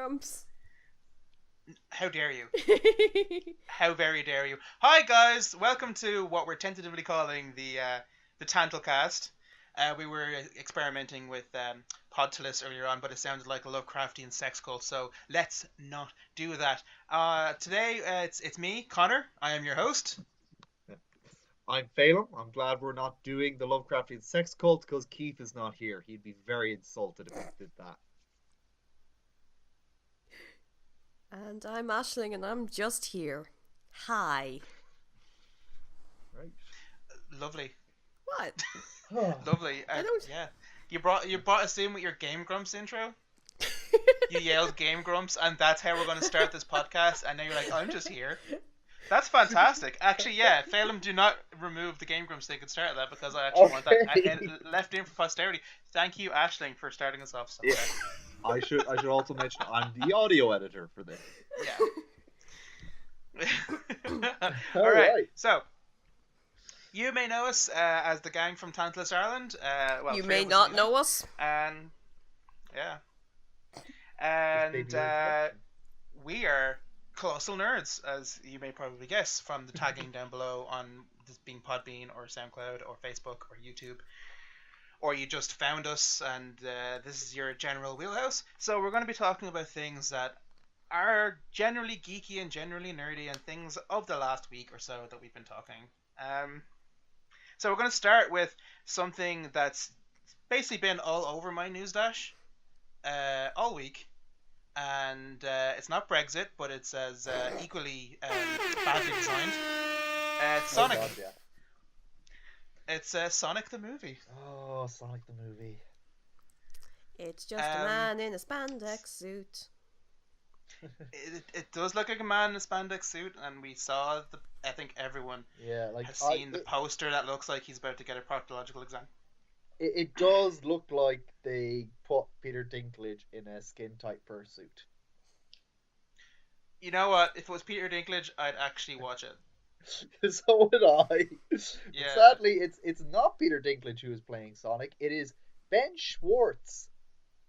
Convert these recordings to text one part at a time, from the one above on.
Grumps. How dare you? How very dare you? Hi guys, welcome to what we're tentatively calling the Tantalcast. We were experimenting with Tantalus earlier on, but it sounded like a Lovecraftian sex cult, so let's not do that. Today it's me, Connor. I am your host. I'm Phelan. I'm glad we're not doing the Lovecraftian sex cult because Keith is not here. He'd be very insulted if we did that. And I'm Aisling, and I'm just here. Hi. Right. Lovely, What? lovely. I don't. Yeah, you brought us in with your Game Grumps intro. You yelled Game Grumps, and that's how we're going to start this podcast. And now you're like, I'm just here. That's fantastic. Actually, yeah, Phelan, do not remove the Game Grumps. They could start that because I actually want that left in for posterity. Thank you, Aisling, for starting us off. So, Yeah. I should also mention I'm the audio editor for this. Yeah. All right. So, you may know us as the gang from Tantalus, Ireland. Well, You three may of us not anyway. know us. And yeah, Baby and we are colossal nerds, as you may probably guess from the tagging down below on this being Podbean or SoundCloud or Facebook or YouTube, or you just found us and this is your general wheelhouse. So we're going to be talking about things that are generally geeky and generally nerdy and things of the last week or so that we've been talking. So we're going to start with something that's basically been all over my news dash all week. And it's not Brexit, but it's as equally badly designed. It's Sonic. Oh, God, yeah. It's Sonic the movie. Oh, Sonic the movie. It's just a man in a spandex suit. It does look like a man in a spandex suit, and we saw I think everyone has seen the poster that looks like he's about to get a proctological exam. It does look like they put Peter Dinklage in a skin-tight fursuit. You know what? If it was Peter Dinklage, I'd actually watch it. So would I. Yeah. Sadly, it's not Peter Dinklage who is playing Sonic. It is Ben Schwartz,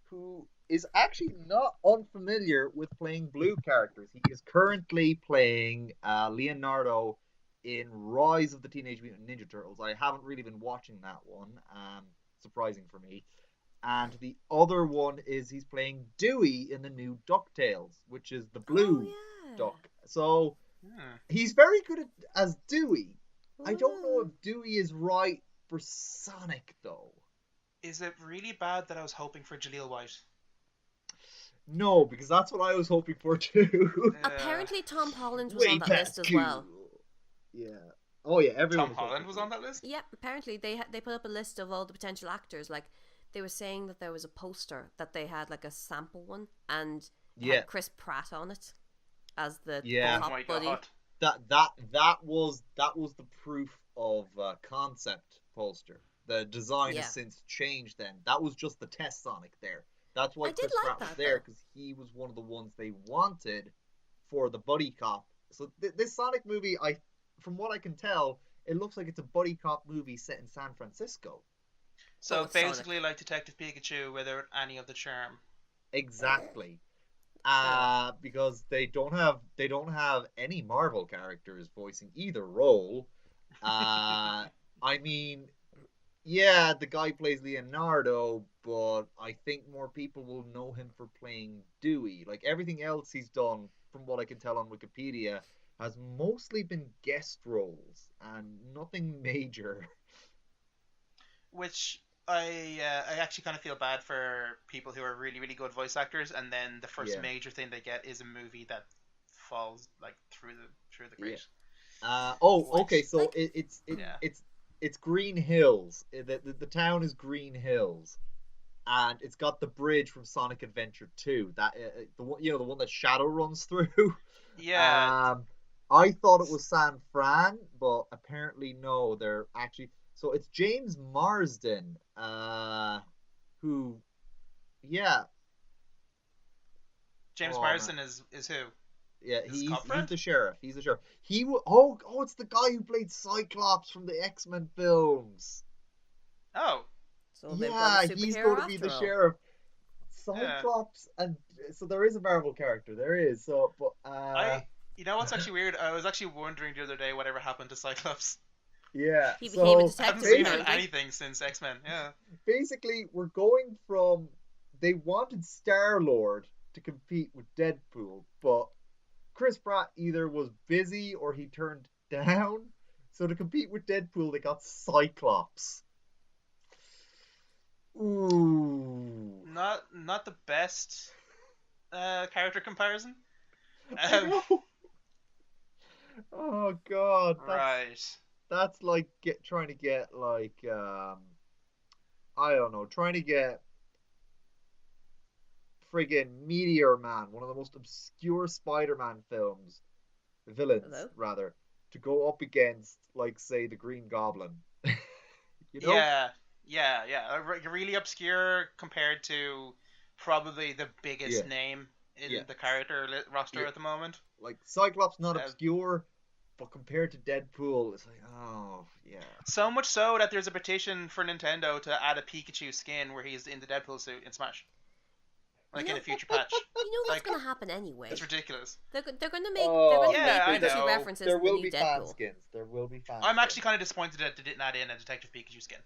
who is actually not unfamiliar with playing blue characters. He is currently playing Leonardo in Rise of the Teenage Mutant Ninja Turtles. I haven't really been watching that one. Surprising for me. And the other one is he's playing Dewey in the new DuckTales, which is the blue duck. So he's very good as Dewey. I don't know if Dewey is right for Sonic, though. Is it really bad that I was hoping for Jaleel White? No, because that's what I was hoping for too. Apparently, Tom Holland was on that list as well. Yeah. Oh yeah, everyone. Tom Holland was on that list? Yep, apparently they put up a list of all the potential actors. Like, they were saying that there was a poster that they had, like a sample one, and had Chris Pratt on it as the top buddy. That was the proof of concept poster. The design has since changed. Then that was just the test Sonic there. That's why Chris Pratt was there, because he was one of the ones they wanted for the buddy cop. So this Sonic movie, from what I can tell, it looks like it's a buddy cop movie set in San Francisco. So basically like Detective Pikachu without any of the charm. Exactly. Because they don't have any Marvel characters voicing either role. I mean, yeah, the guy plays Leonardo, but I think more people will know him for playing Dewey. Like, everything else he's done, from what I can tell on Wikipedia, has mostly been guest roles and nothing major. Which I actually kind of feel bad for people who are really, really good voice actors, and then the first major thing they get is a movie that falls like through the grate. Okay, so it's Green Hills. The town is Green Hills, and it's got the bridge from Sonic Adventure 2. That the one that Shadow runs through. Yeah. I thought it was San Fran, but apparently no. They're actually it's James Marsden, who, James Marsden is who? Yeah, he's the sheriff. He's the sheriff. It's the guy who played Cyclops from the X-Men films. Oh. So yeah, he's going to be the sheriff. Yeah. Cyclops, and so there is a Marvel character. There is. So, but You know what's actually weird? I was actually wondering the other day whatever happened to Cyclops. yeah. He became a So I haven't detective, seen him in apparently. anything since X-Men. Yeah. basically, we're going from they wanted Star-Lord to compete with Deadpool, but Chris Pratt either was busy or he turned down. So to compete with Deadpool, they got Cyclops. Ooh. Not the best character comparison. I know. Oh God, Right. that's like trying to get like I don't know, trying to get friggin' Meteor Man, one of the most obscure Spider-Man villains Hello? rather, to go up against like say the Green Goblin. You know? Yeah. Yeah. Really obscure compared to probably the biggest Yeah. name in Yeah. the character roster Yeah. at the moment. Like Cyclops not Uh, obscure, but compared to Deadpool, it's like, oh yeah. so much so that there's a petition for Nintendo to add a Pikachu skin where he's in the Deadpool suit in Smash. Like in a future patch. You know that's Like, going to happen anyway. it's ridiculous. They're going to Oh, Yeah, I make Pikachu know. references There in the will new be fan Deadpool. skins. There will be fan I'm skins. actually kind of disappointed that they didn't add in a Detective Pikachu skin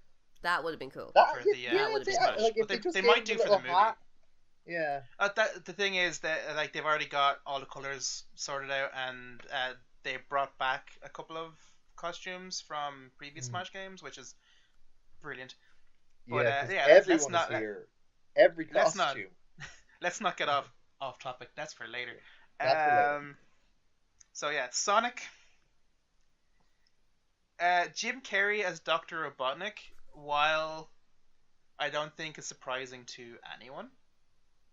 That would have been cool. That, for yeah, the yeah, that would've been Smash. like if But they they just might gave do him a for the little movie. hat. Yeah. The thing is that like they've already got all the colors sorted out, and they brought back a couple of costumes from previous Smash games, which is brilliant. But Yeah, because yeah, everyone is here. Every let's not costume. let's not get off topic. That's for later. That's for later. So yeah, Sonic. Jim Carrey as Dr. Robotnik, while I don't think it's surprising to anyone,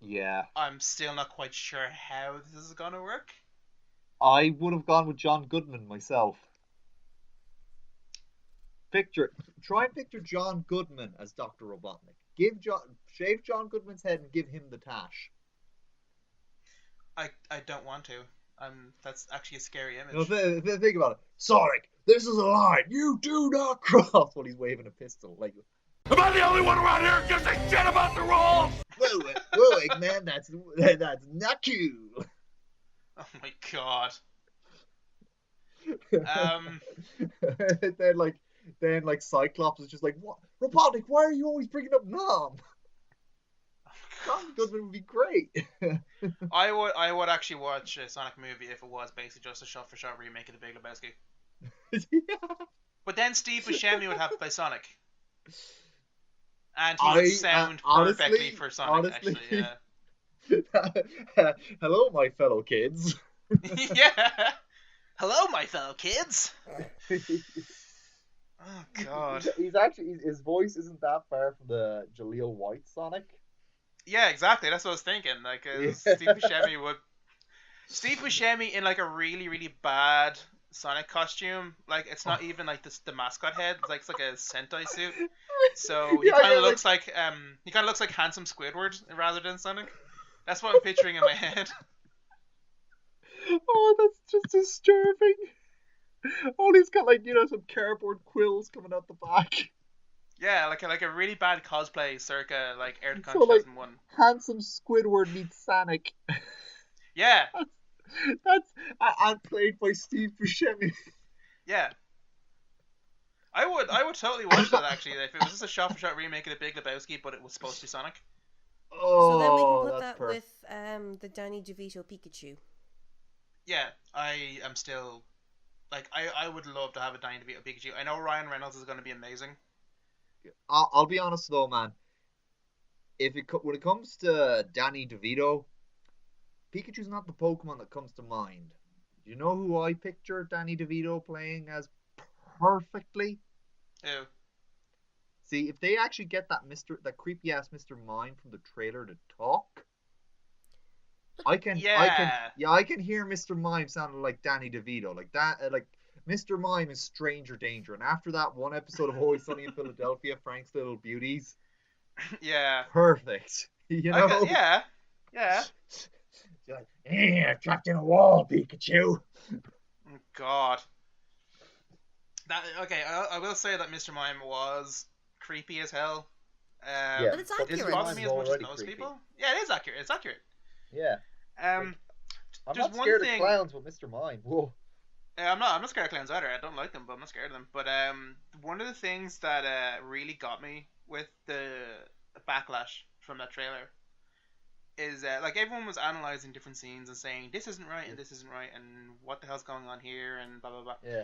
Yeah. I'm still not quite sure how this is gonna work. I would have gone with John Goodman myself. Try and picture John Goodman as Dr. Robotnik. Shave John Goodman's head and give him the tash. I don't want to. That's actually a scary image. No, think about it. Sonic, this is a line. You do not cross. While he's waving a pistol, like. Am I the only one around here who gives a shit about the rules? Whoa, Eggman, that's not cool. Oh my god. Then Cyclops is just like, what? Robotnik, why are you always bringing up Nom? John Goodman would be great. I would actually watch a Sonic movie if it was basically just a shot-for-shot remake of The Big Lebowski. Yeah. But then Steve Buscemi would have to play Sonic. And he would sound perfectly for Sonic, honestly, actually, yeah. Hello, my fellow kids. Yeah! Hello, my fellow kids! Oh, God. He's actually, his voice isn't that far from the Jaleel White Sonic. Yeah, exactly. That's what I was thinking. Like, Steve Buscemi in, like, a really, really bad Sonic costume. Like, it's not even, like, the mascot head. It's like a Sentai suit. So he kind of looks like handsome Squidward rather than Sonic. That's what I'm picturing in my head. Oh, that's just disturbing. Oh, he's got some cardboard quills coming out the back. Yeah, like a really bad cosplay circa like Air Con So, like, 2001. handsome Squidward meets Sonic. Yeah. And played by Steve Buscemi. Yeah. I would totally watch that actually if it was just a shot-for-shot remake of The Big Lebowski, but it was supposed to be Sonic. Oh, So then we can put that's that with the Danny DeVito Pikachu. Yeah, I am still like I would love to have a Danny DeVito Pikachu. I know Ryan Reynolds is going to be amazing. I'll be honest though, man. When it comes to Danny DeVito, Pikachu's not the Pokemon that comes to mind. Do you know who I picture Danny DeVito playing as perfectly? Ew. See, if they actually get that creepy ass Mr. Mime from the trailer to talk, I can hear Mr. Mime sounding like Danny DeVito, like that, like Mr. Mime is stranger danger. And after that one episode of Always Sunny in Philadelphia, Frank's Little Beauties, Yeah. perfect. You know? Yeah. You're like, trapped in a wall, Pikachu. Oh, God. I will say that Mr. Mime was creepy as hell. Yeah, But it's but Didn't accurate. bother mine's me as much as already most creepy. people. Yeah, it is accurate. It's accurate. Yeah, Um, like I'm there's not one scared of thing. clowns, but Mr. Mime. Whoa. I'm not scared of clowns either. I don't like them, but I'm not scared of them. But one of the things that really got me with the backlash from that trailer is like everyone was analyzing different scenes and saying this isn't right and this isn't right and what the hell's going on here and blah blah blah. Yeah.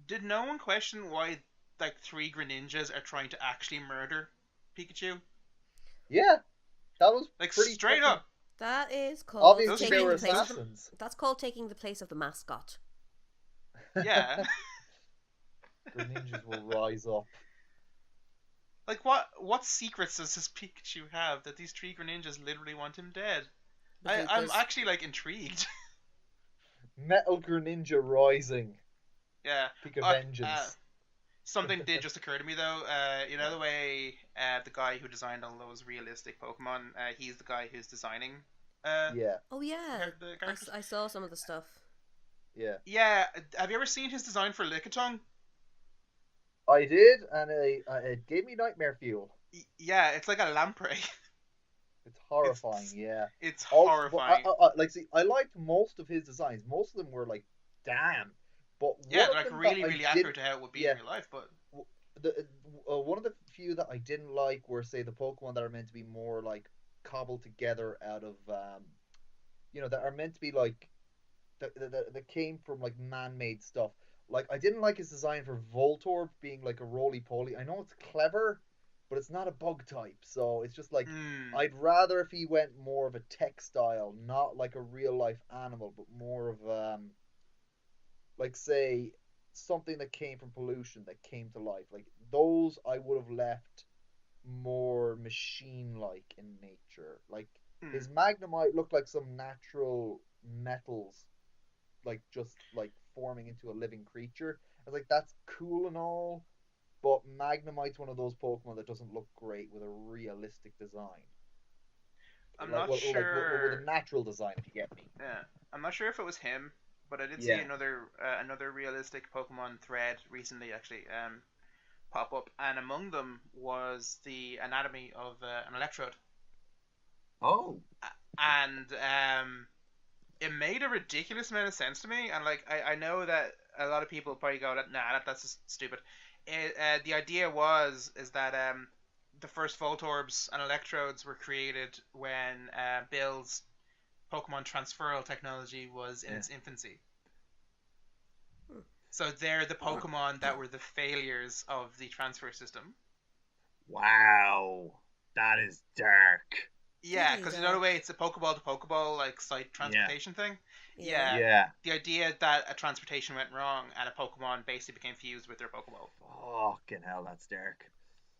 Did no one question why like three Greninjas are trying to actually murder Pikachu? Yeah, that was Like pretty straight fucking- up. That is called Obviously, Those they taking were the place of assassins. that's called taking the place of the mascot. Yeah. Greninjas will rise up. Like what secrets does this Pikachu have that these three Greninjas literally want him dead? I'm Bazookas. actually like intrigued. Metal Greninja rising. Yeah. Peak of Uh, vengeance. Something did just occur to me though. You know the way the guy who designed all those realistic Pokemon, he's the guy who's designing. Yeah, Oh yeah, The characters. I saw some of the stuff. yeah. Yeah. Have you ever seen his design for Lickitung? I did, and it gave me nightmare fuel. Yeah, it's like a lamprey. It's horrifying, yeah. It's Also, horrifying. like, see, I liked most of his designs. Most of them were like, damn. But Yeah, one they're of like them really, that I really did- accurate to how it would be yeah. in real life. But one of the few that I didn't like were, say, the Pokemon that are meant to be more like cobbled together out of, that are meant to be like that came from like man-made stuff. Like I didn't like his design for Voltorb being like a roly-poly. I know it's clever, but it's not a bug type, so it's just like I'd rather if he went more of a textile, not like a real-life animal, but more of like say something that came from pollution that came to life. Like those I would have left more machine-like in nature. Like his Magnemite looked like some natural metals, like just like forming into a living creature. I was like, that's cool and all, but Magnemite's one of those Pokemon that doesn't look great with a realistic design. I'm like, not well, sure. Like, with a natural design, if you get me. Yeah, I'm not sure if it was him, but I did see Yeah. another realistic Pokemon thread recently actually pop up, and among them was the anatomy of an Electrode, Oh. and it made a ridiculous amount of sense to me. And like I know that a lot of people probably go, that's just stupid. The idea is that the first Voltorbs and Electrodes were created when Bill's Pokemon transferal technology was in its infancy. So they're the Pokemon that were the failures of the transfer system. Wow. That is dark. Yeah, Really because you know the way it's a Pokeball to Pokeball like site transportation thing? Yeah. Yeah. The idea that a transportation went wrong and a Pokemon basically became fused with their Pokeball. Fucking hell, that's dark.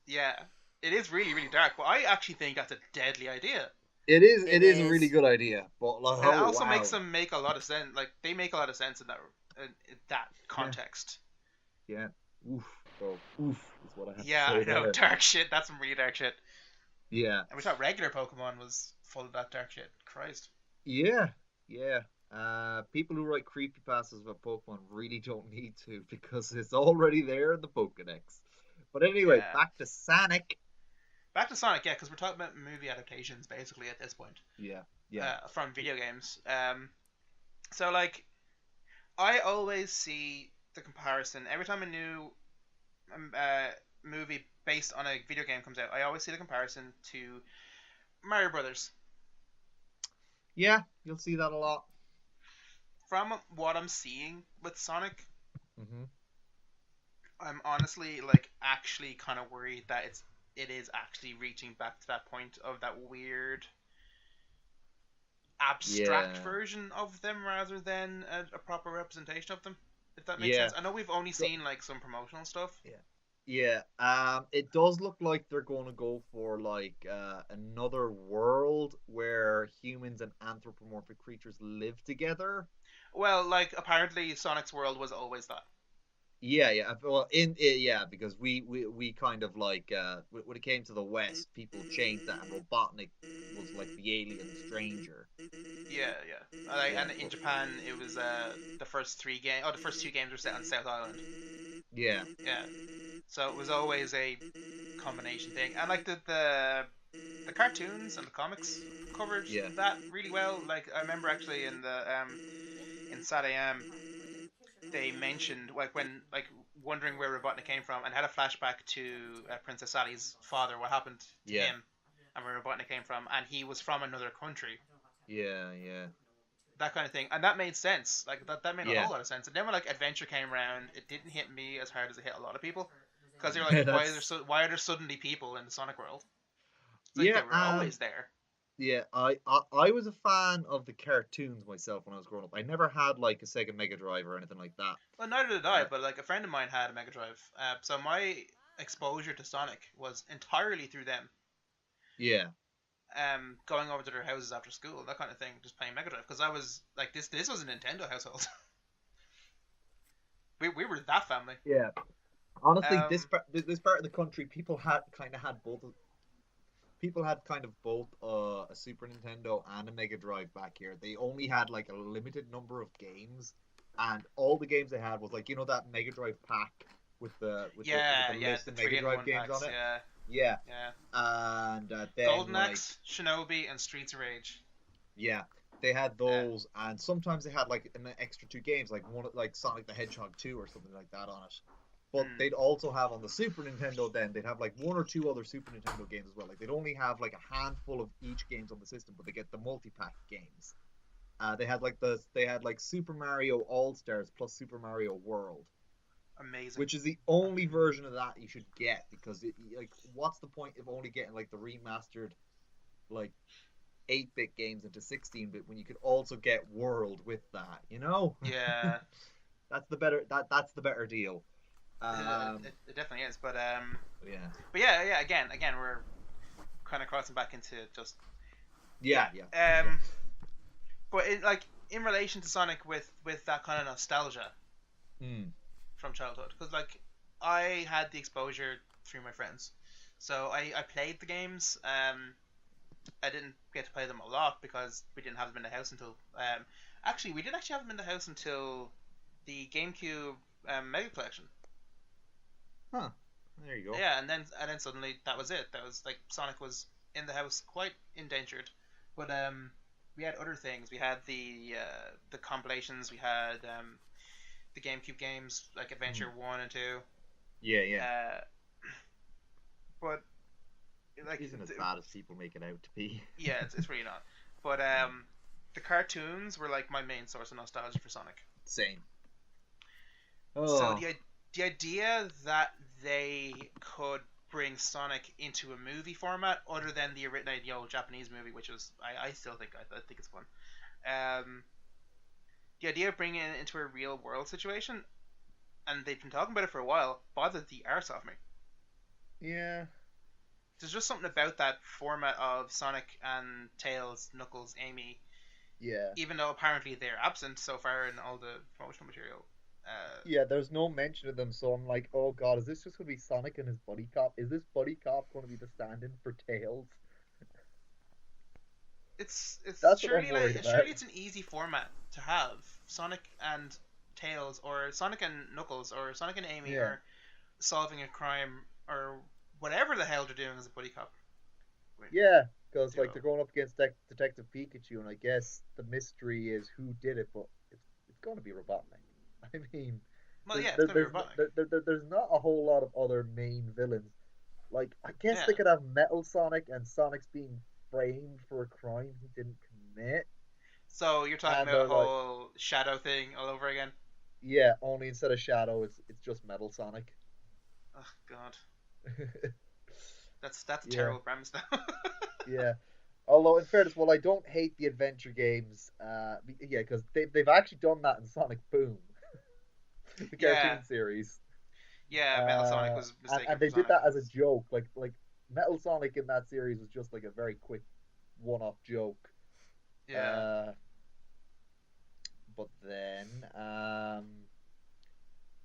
Yeah. It is really, really dark, but I actually think that's a deadly idea. It is It a is. really good idea, but like, And it also makes them make a lot of sense. Like, they make a lot of sense in that context. Yeah. Oof. Bro. Oof is what I have Yeah, to I say know. about it. Dark shit. That's some really dark shit. Yeah. And we thought regular Pokemon was full of that dark shit. Christ. Yeah. Yeah. People who write creepypastas about Pokemon really don't need to because it's already there in the Pokedex. But anyway, Yeah. back to Sonic. Back to Sonic, yeah, because we're talking about movie adaptations basically at this point. Yeah. From video games. So like, I always see the comparison every time a new movie based on a video game comes out. I always see the comparison to Mario Brothers. Yeah, you'll see that a lot. From what I'm seeing with Sonic, Mm-hmm. I'm honestly like actually kind of worried that it is actually reaching back to that point of that weird abstract Yeah. version of them rather than a proper representation of them. If that makes Yeah. sense. I know we've only seen like some promotional stuff. Yeah, it does look like they're going to go for like another world where humans and anthropomorphic creatures live together. Well, like apparently Sonic's world was always that. Yeah. Well, because we kind of like when it came to the West, people changed that, and Robotnik was like the alien stranger. Yeah. Like, Yeah. And in Japan, it was the first two games were set on South Island. Yeah. Yeah. So it was always a combination thing, and like the cartoons and the comics covered that really well. Like I remember actually in Sad AM they mentioned like when like wondering where Robotnik came from and had a flashback to Princess Sally's father, what happened to him, and where Robotnik came from, and he was from another country. Yeah. That kind of thing, and that made sense. Like that made a whole lot of sense. And then when like Adventure came around, it didn't hit me as hard as it hit a lot of people, because they're like, why are there suddenly people in the Sonic world? It's like they were always there. Yeah, I was a fan of the cartoons myself when I was growing up. I never had like a Sega Mega Drive or anything like that. Well, neither did I, but like a friend of mine had a Mega Drive, so my exposure to Sonic was entirely through them. Yeah. Going over to their houses after school, that kind of thing, just playing Mega Drive, because I was like, this was a Nintendo household. we were that family. Yeah. Honestly, this part of the country, people had both. People had kind of both a Super Nintendo and a Mega Drive back here. They only had like a limited number of games, and all the games they had was like, you know, that Mega Drive pack with the list of Mega Drive games packs, on it. Yeah. And then Golden Axe, Shinobi, and Streets of Rage. Yeah, they had those, and sometimes they had like an extra 2 games, like one like Sonic the Hedgehog 2 or something like that on it. But they'd also have on the Super Nintendo, then they'd have like 1 or 2 other Super Nintendo games as well. Like they'd only have like a handful of each games on the system, but they get the multi-pack games. They had like Super Mario All Stars plus Super Mario World. Amazing. Which is the only version of that you should get, because like what's the point of only getting like the remastered like 8-bit games into 16-bit when you could also get World with that, you know? Yeah. That's the better deal. It definitely is, but yeah. But yeah. Again, we're kind of crossing back into just. Yeah. But in relation to Sonic, with that kind of nostalgia from childhood, because like I had the exposure through my friends, so I played the games. I didn't get to play them a lot because we didn't have them in the house until. Actually, we did actually have them in the house until the GameCube Mega Collection. Huh. There you go. Yeah, and then suddenly that was it. That was like Sonic was in the house, quite indentured. But we had other things. We had the compilations. We had the GameCube games like Adventure 1 and 2. Yeah. But like, it isn't as bad as people make it out to be. Yeah, it's really not. But the cartoons were like my main source of nostalgia for Sonic. Same. So the idea that they could bring Sonic into a movie format other than the original Japanese movie, which was I still think I think it's fun. The idea of bringing it into a real world situation, and they've been talking about it for a while, bothered the arse off me. Yeah. There's just something about that format of Sonic and Tails, Knuckles, Amy. Yeah. Even though apparently they're absent so far in all the promotional material. Yeah, there's no mention of them, so I'm like, oh god, is this just going to be Sonic and his buddy cop? Is this buddy cop going to be the stand-in for Tails? It's That's surely what I'm worried about. surely it's an easy format to have Sonic and Tails, or Sonic and Knuckles, or Sonic and Amy, or solving a crime, or whatever the hell they're doing as a buddy cop. Yeah, because like they're going up against Detective Pikachu, and I guess the mystery is who did it, but it's going to be Robotnik. I mean, well, yeah, it's there's not a whole lot of other main villains. Like, I guess they could have Metal Sonic, and Sonic's being framed for a crime he didn't commit. So you're talking about a whole Shadow thing all over again? Yeah, only instead of Shadow, it's just Metal Sonic. Oh god, that's a terrible premise though. Yeah. Although, in fairness, well, I don't hate the adventure games. Because they've actually done that in Sonic Boom. The cartoon series. Yeah, Metal Sonic was mistaken. And they did that as a joke. Like Metal Sonic in that series was just like a very quick one-off joke. Yeah. But then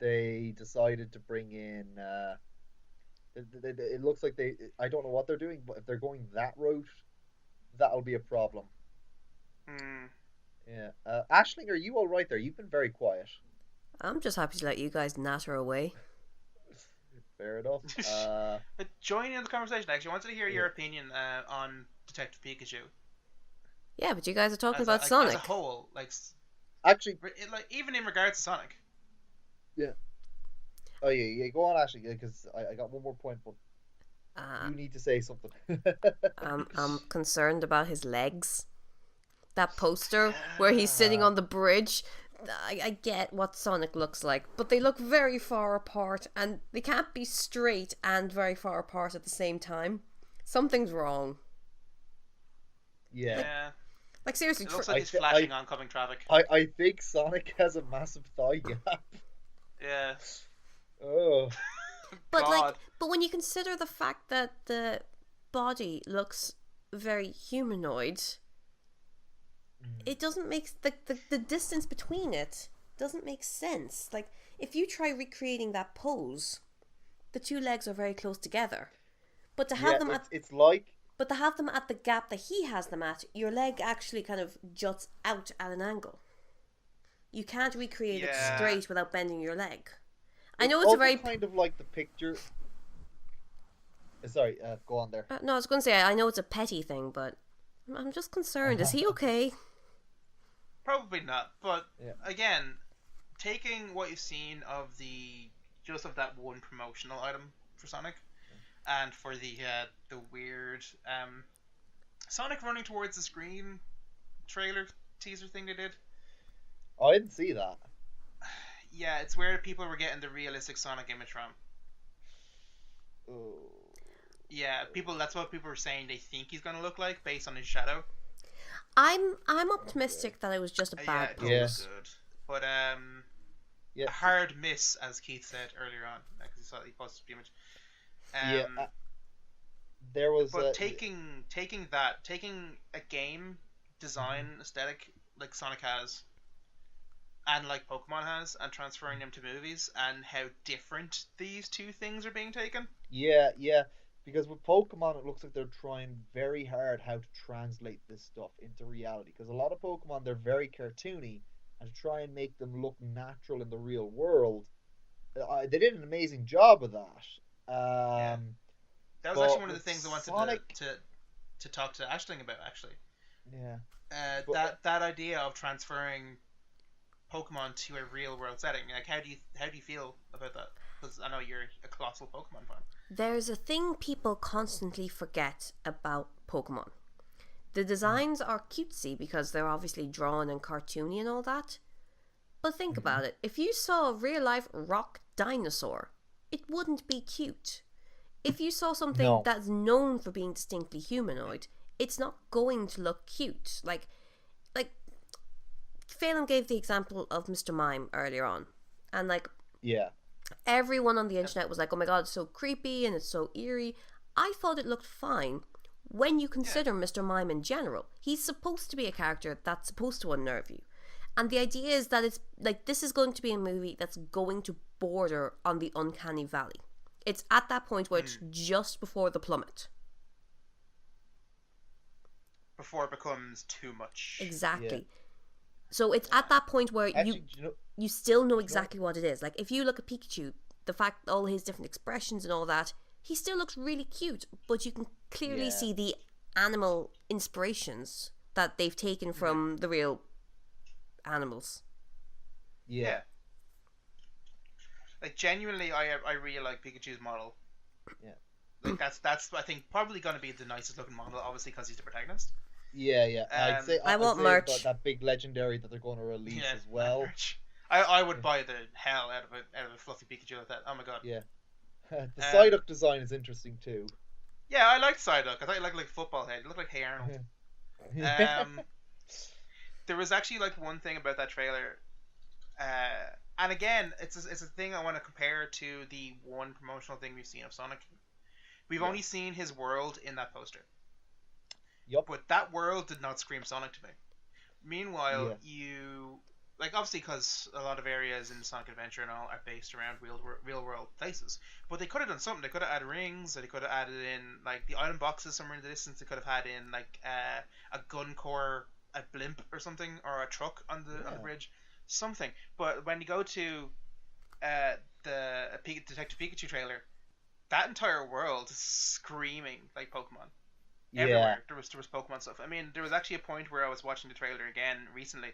they decided to bring in. It looks like I don't know what they're doing, but if they're going that route, that'll be a problem. Yeah. Aisling, are you all right there? You've been very quiet. I'm just happy to let you guys natter away. Fair enough. But join in the conversation. Actually, I wanted to hear your opinion on Detective Pikachu. Yeah, but you guys are talking about as Sonic. a whole, Actually, even in regards to Sonic. Yeah. Oh yeah. Go on, Ashley, because I got one more point, but you need to say something. I'm concerned about his legs. That poster where he's sitting on the bridge. I get what Sonic looks like, but they look very far apart, and they can't be straight and very far apart at the same time. Something's wrong. Yeah. Like seriously, it looks like he's flashing oncoming traffic. I think Sonic has a massive thigh gap. Yeah. Oh. But but when you consider the fact that the body looks very humanoid, it doesn't make the distance between it doesn't make sense. Like, if you try recreating that pose, the two legs are very close together, but to have them but to have them at the gap that he has them at, your leg actually kind of juts out at an angle. You can't recreate it straight without bending your leg. I know it's a very kind of like the picture. Sorry, go on there. No, I was going to say I know it's a petty thing, but I'm just concerned. Is he okay? Probably not. But again, taking what you've seen of of that one promotional item for Sonic, and for the weird Sonic running towards the screen trailer teaser thing they did. Oh, I didn't see that. Yeah, it's where people were getting the realistic Sonic image from. Oh. Yeah, that's what people were saying they think he's gonna look like based on his shadow. I'm optimistic that it was just a bad pose. Yeah, good. But a hard miss, as Keith said earlier on, because he posted the image. There was. But taking a game design aesthetic like Sonic has, and like Pokemon has, and transferring them to movies, and how different these two things are being taken. Yeah. Because with Pokemon, it looks like they're trying very hard how to translate this stuff into reality. Because a lot of Pokemon, they're very cartoony, and to try and make them look natural in the real world, they did an amazing job of that. That was actually one of the things I wanted to talk to Aisling about, actually. Yeah. That idea of transferring Pokemon to a real world setting. Like, how do you feel about that? Because I know you're a colossal Pokemon fan. There's a thing people constantly forget about Pokemon. The designs are cutesy because they're obviously drawn and cartoony and all that. But think about it. If you saw a real life rock dinosaur, it wouldn't be cute. If you saw something that's known for being distinctly humanoid, it's not going to look cute. Like Phelan gave the example of Mr. Mime earlier on. And everyone on the internet was like, oh my god, it's so creepy and it's so eerie. I thought it looked fine when you consider Mr. Mime in general. He's supposed to be a character that's supposed to unnerve you. And the idea is that it's like, this is going to be a movie that's going to border on the uncanny valley. It's at that point where it's just before the plummet. Before it becomes too much. Exactly. Yeah. So it's at that point where you still know exactly what it is. Like, if you look at Pikachu, the fact all his different expressions and all that, he still looks really cute, but you can clearly see the animal inspirations that they've taken from the real animals. Yeah. Like, genuinely, I really like Pikachu's model. Yeah. Like, that's I think probably going to be the nicest looking model, obviously, because he's the protagonist. Yeah. I want merch. That big legendary that they're going to release as well. Merch. I would buy the hell out of a fluffy Pikachu like that. Oh my god. Yeah. The Psyduck design is interesting too. Yeah, I like Psyduck. I thought you liked like football head. You look like Hey Arnold. There was actually one thing about that trailer, and again, it's a thing I want to compare to the one promotional thing we've seen of Sonic. We've only seen his world in that poster. Yup. But that world did not scream Sonic to me. Meanwhile, you obviously because a lot of areas in Sonic Adventure and all are based around real world places. But they could have done something. They could have added rings. Or they could have added in the island boxes somewhere in the distance. They could have had in a gun core, a blimp or something, or a truck on the bridge, something. But when you go to the Detective Pikachu trailer, that entire world is screaming like Pokemon. Yeah. Everywhere there was Pokemon stuff. I mean, there was actually a point where I was watching the trailer again recently,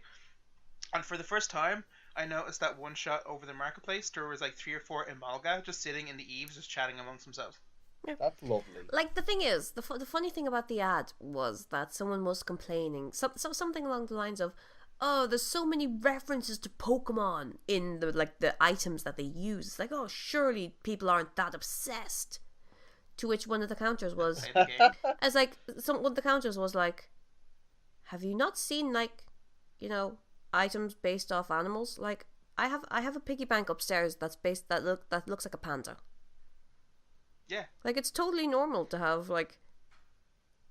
and for the first time, I noticed that one shot over the marketplace. There was like 3 or 4 Imalga just sitting in the eaves, just chatting amongst themselves. That's lovely. Like, the thing is, the funny thing about the ad was that someone was complaining, something along the lines of, "Oh, there's so many references to Pokemon in the items that they use. It's like, oh, surely people aren't that obsessed." To which one of the counters was, Play the game. as like, one of the counters was like, "Have you not seen, like, items based off animals? Like, I have a piggy bank upstairs that looks like a panda. Yeah. Like, it's totally normal to have, like,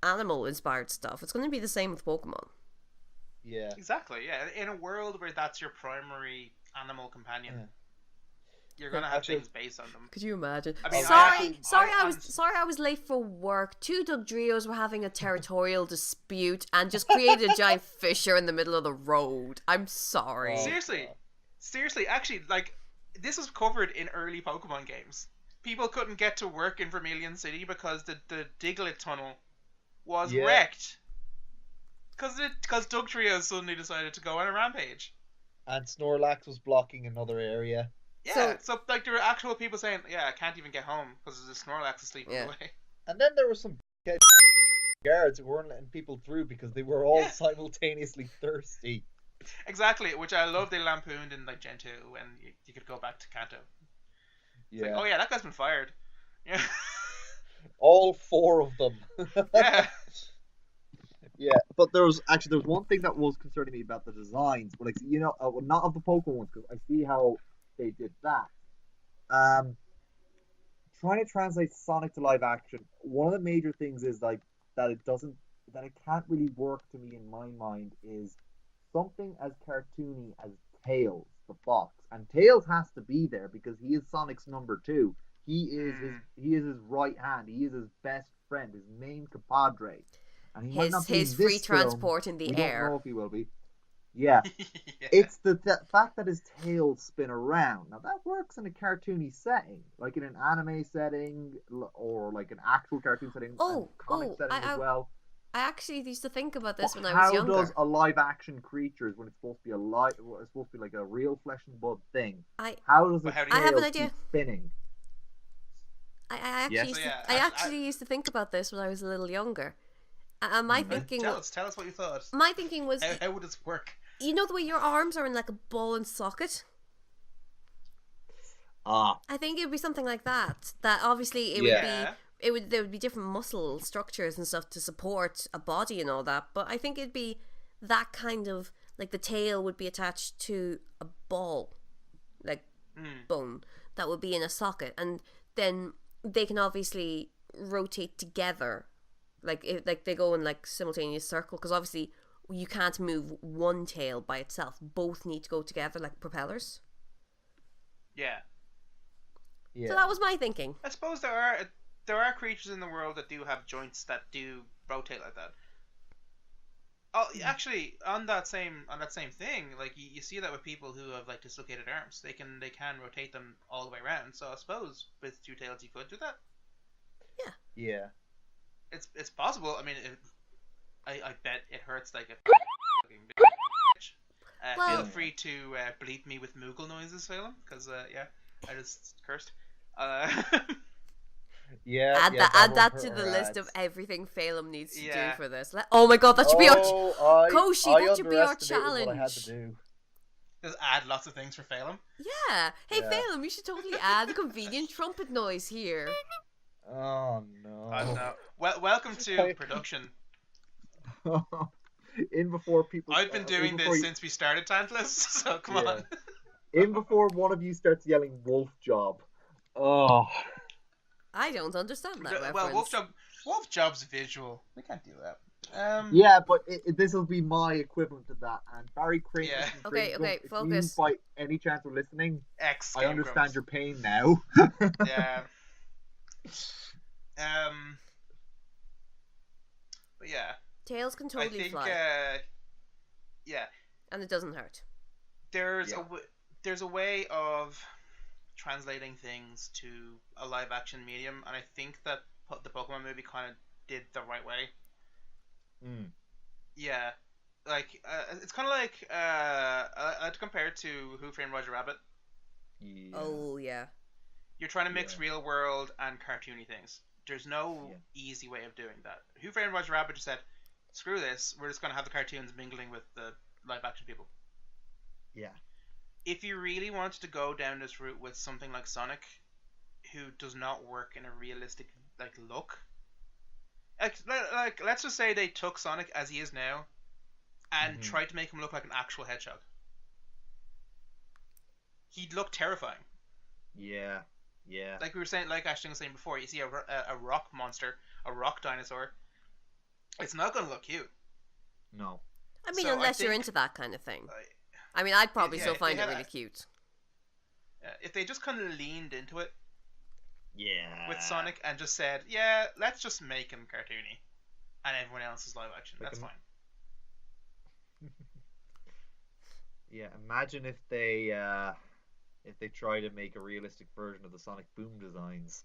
animal inspired stuff. It's going to be the same with Pokemon." Yeah. Exactly. Yeah. In a world where that's your primary animal companion, you're gonna have things based on them. Could you imagine? I mean, sorry, I was late for work. 2 Dugtrios were having a territorial dispute and just created a giant fissure in the middle of the road. I'm sorry. Seriously, actually, like, this was covered in early Pokemon games. People couldn't get to work in Vermilion City because the Diglett tunnel was wrecked. Because Dugtrio suddenly decided to go on a rampage. And Snorlax was blocking another area. Yeah, so like there were actual people saying, "Yeah, I can't even get home because there's a Snorlax asleep in the way." And then there were some guards who weren't letting people through because they were all simultaneously thirsty. Exactly, which I love. They lampooned in like Gen 2 when you could go back to Kanto. It's like, oh yeah, that guy's been fired. Yeah. All 4 of them. Yeah. Yeah, but there was one thing that was concerning me about the designs, but like not of the Pokemon ones, because I see how they did that. Trying to translate Sonic to live action, one of the major things is like that it can't really work to me in my mind is something as cartoony as Tails, the fox, and Tails has to be there because he is Sonic's number 2. He is his right hand. He is his best friend, his main compadre. And he might not be his in this free transport film. in the we air. don't know if he will be. Yeah. It's the fact that his tails spin around. Now that works in a cartoony setting, like in an anime setting, or like an actual cartoon setting, and comic setting as well. I actually used to think about this when I was younger. How does a live action creatures, when it's supposed to be like a real flesh and blood thing? How does it? I have an idea. Keep spinning? I actually used to think about this when I was a little younger. My thinking. Tell us what you thought. My thinking was, how would this work? You know the way your arms are in like a ball and socket? I think it would be something like that. That obviously there would be different muscle structures and stuff to support a body and all that. But I think it'd be that kind of, like, the tail would be attached to a ball, like bone that would be in a socket, and then they can obviously rotate together. Like they go in like simultaneous circle, because obviously you can't move one tail by itself. Both need to go together like propellers. Yeah. So that was my thinking. I suppose there are creatures in the world that do have joints that do rotate like that. Oh, actually, on that same thing, like you see that with people who have like dislocated arms, they can rotate them all the way around. So I suppose with 2 tails you could do that. Yeah. Yeah. It's possible. I mean, I bet it hurts like a bitch. Feel free to bleep me with Moogle noises, Phelan, because I just cursed. Add that to the list of everything Phelan needs to do for this. Oh my god, that should be our Koshi. That should be our challenge. What I had to do. Just add lots of things for Phelan. Yeah. Hey, Phelan, we should totally add a convenient trumpet noise here. Oh no. No. Well, welcome to production. In before people. I've been doing this since we started Tantalus, so come on. In before one of you starts yelling "wolf job." Oh. I don't understand that reference. Well, wolf job's visual. We can't do that. Yeah, but this will be my equivalent to that. And Barry Crane. Yeah. Okay, focus. If you, by any chance of listening, I understand your pain now. Yeah. But yeah. Tails can totally fly. Yeah. And it doesn't hurt. There's a way of translating things to a live action medium, and I think that the Pokemon movie kind of did the right way. Mm. Yeah, like it's kind of like I like to compare it to Who Framed Roger Rabbit. Yeah. Oh yeah. You're trying to mix Yeah. real world and cartoony things. There's no easy way of doing that. Who Framed Roger Rabbit just said, "Screw this. We're just gonna have the cartoons mingling with the live action people." Yeah. If you really wanted to go down this route with something like Sonic, who does not work in a realistic look, like let's just say they took Sonic as he is now and tried to make him look like an actual hedgehog, he'd look terrifying. Yeah. Yeah. Like we were saying, like Ashton was saying before, you see a rock monster, a rock dinosaur, it's not going to look cute. No. I mean, So unless I you're think- into that kind of thing. I mean, I'd probably Yeah, still if find they it had really a- cute. If they just kind of leaned into it Yeah. with Sonic and just said, yeah, let's just make him cartoony, and everyone else is live action, Make that's him- fine. Yeah. Imagine if they try to make a realistic version of the Sonic Boom designs.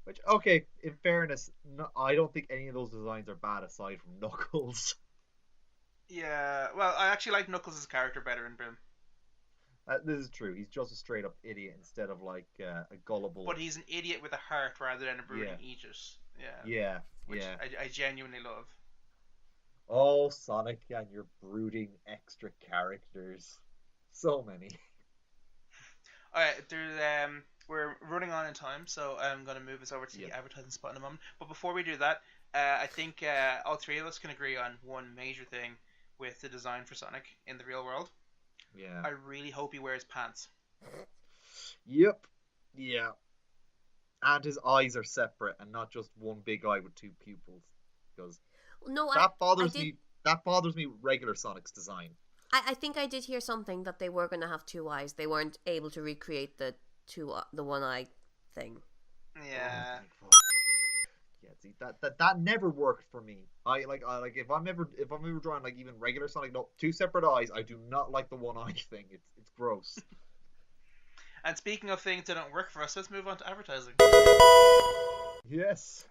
Which, okay, in fairness, no, I don't think any of those designs are bad aside from Knuckles. Yeah, well, I actually like Knuckles' character better in Boom. This is true. He's just a straight up idiot instead of like a gullible. But he's an idiot with a heart rather than a brooding Yeah. aegis. Yeah. Yeah, Which yeah. I genuinely love. Oh, Sonic and your brooding extra characters. So many. Alright, we're running on in time, so I'm going to move us over to the advertising spot in a moment. But before we do that, I think all three of us can agree on one major thing with the design for Sonic in the real world. Yeah. I really hope he wears pants. Yep. Yeah. And his eyes are separate and not just one big eye with two pupils. Because No, that bothers I did, me. That bothers me with regular Sonic's design. I think I did hear something that they were going to have two eyes. They weren't able to recreate the one eye thing. Yeah. Oh, yeah, see that never worked for me. I like if I'm ever drawing like even regular Sonic, no, two separate eyes. I do not like the one eye thing. It's gross. And speaking of things that don't work for us, let's move on to advertising. Yes.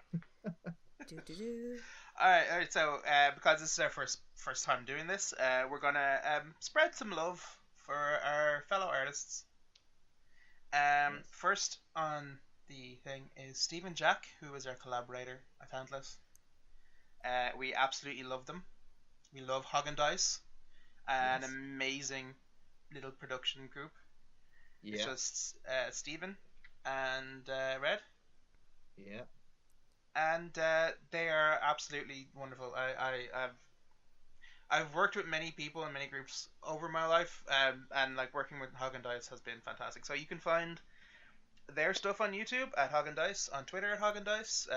Do-do-do. Alright, so because this is our first time doing this, we're gonna spread some love for our fellow artists. First on the thing is Stephen Jack, who is our collaborator at Tantalus. We absolutely love them. We love Haagen-Dazs, an amazing little production group. Yeah. It's just Stephen and Red. Yeah. And they are absolutely wonderful. I've worked with many people in many groups over my life, and like working with Haagen-Dazs has been fantastic. So you can find their stuff on YouTube at Haagen-Dazs, on Twitter at Haagen-Dazs,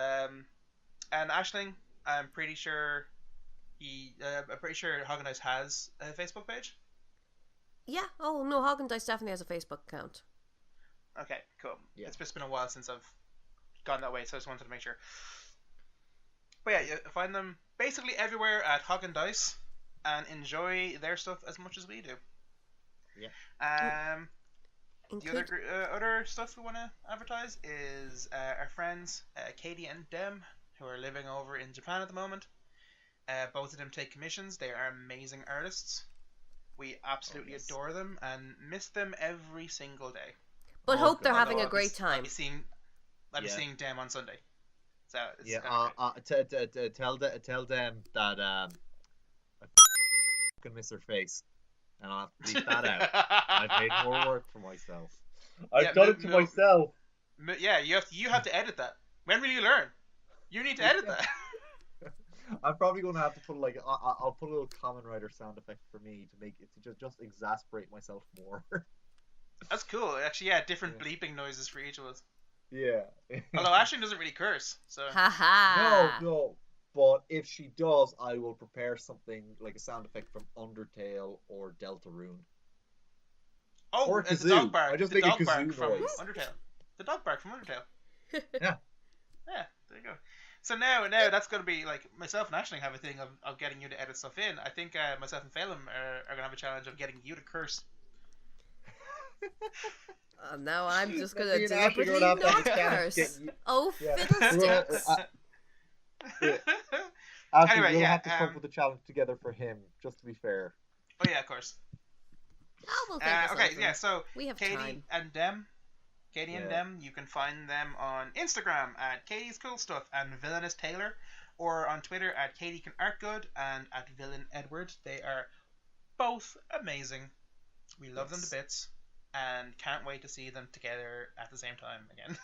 and Aisling, I'm pretty sure Haagen-Dazs has a Facebook page. Yeah. Oh no, Haagen-Dazs definitely has a Facebook account. Okay, cool. Yeah. It's just been a while since I've gone that way, so I just wanted to make sure. But yeah, you find them basically everywhere at Haagen-Dazs and enjoy their stuff as much as we do. Yeah. The other stuff we want to advertise is our friends Katie and Dem, who are living over in Japan at the moment. Both of them take commissions. They are amazing artists. We absolutely adore them and miss them every single day. But hope they're God. having a I'll great time. I'll be seeing Dem on Sunday. So it's Yeah. Tell them that I fucking miss her face, and I'll have to bleep that out. I've made more work for myself. I've done it to myself. Yeah, you have to edit that. When will you learn? You need to edit that. I'm probably going to have to put I'll put a little Kamen Rider sound effect for me to make it to just exasperate myself more. That's cool. Actually, yeah, different bleeping noises for each of us. Yeah. Although Ashley doesn't really curse, so. Haha. No. But if she does, I will prepare something like a sound effect from Undertale or Deltarune. Oh, Or a the kazoo. dog bark. I just The make a dog bark kazoo from noise. Undertale. The dog bark from Undertale. Yeah. Yeah, there you go. So now that's going to be like myself and Aisling have a thing of getting you to edit stuff in. I think myself and Phelim are going to have a challenge of getting you to curse. Now I'm just gonna Me and Ashley deliberately going to have not to get curse. you- Oh, Yeah. fiddlesticks! Yeah. Actually, Anyway, we'll yeah, have to come up with a challenge together for him, just to be fair. Oh yeah, of course. We'll think of Okay, something. yeah. So We have Katie time. and Dem. Katie and Yeah. Dem, you can find them on Instagram at Katie's Cool Stuff and Villainous Taylor, or on Twitter at Katie Can Art Good and at Villain Edward. They are both amazing. We love them to bits, and can't wait to see them together at the same time again.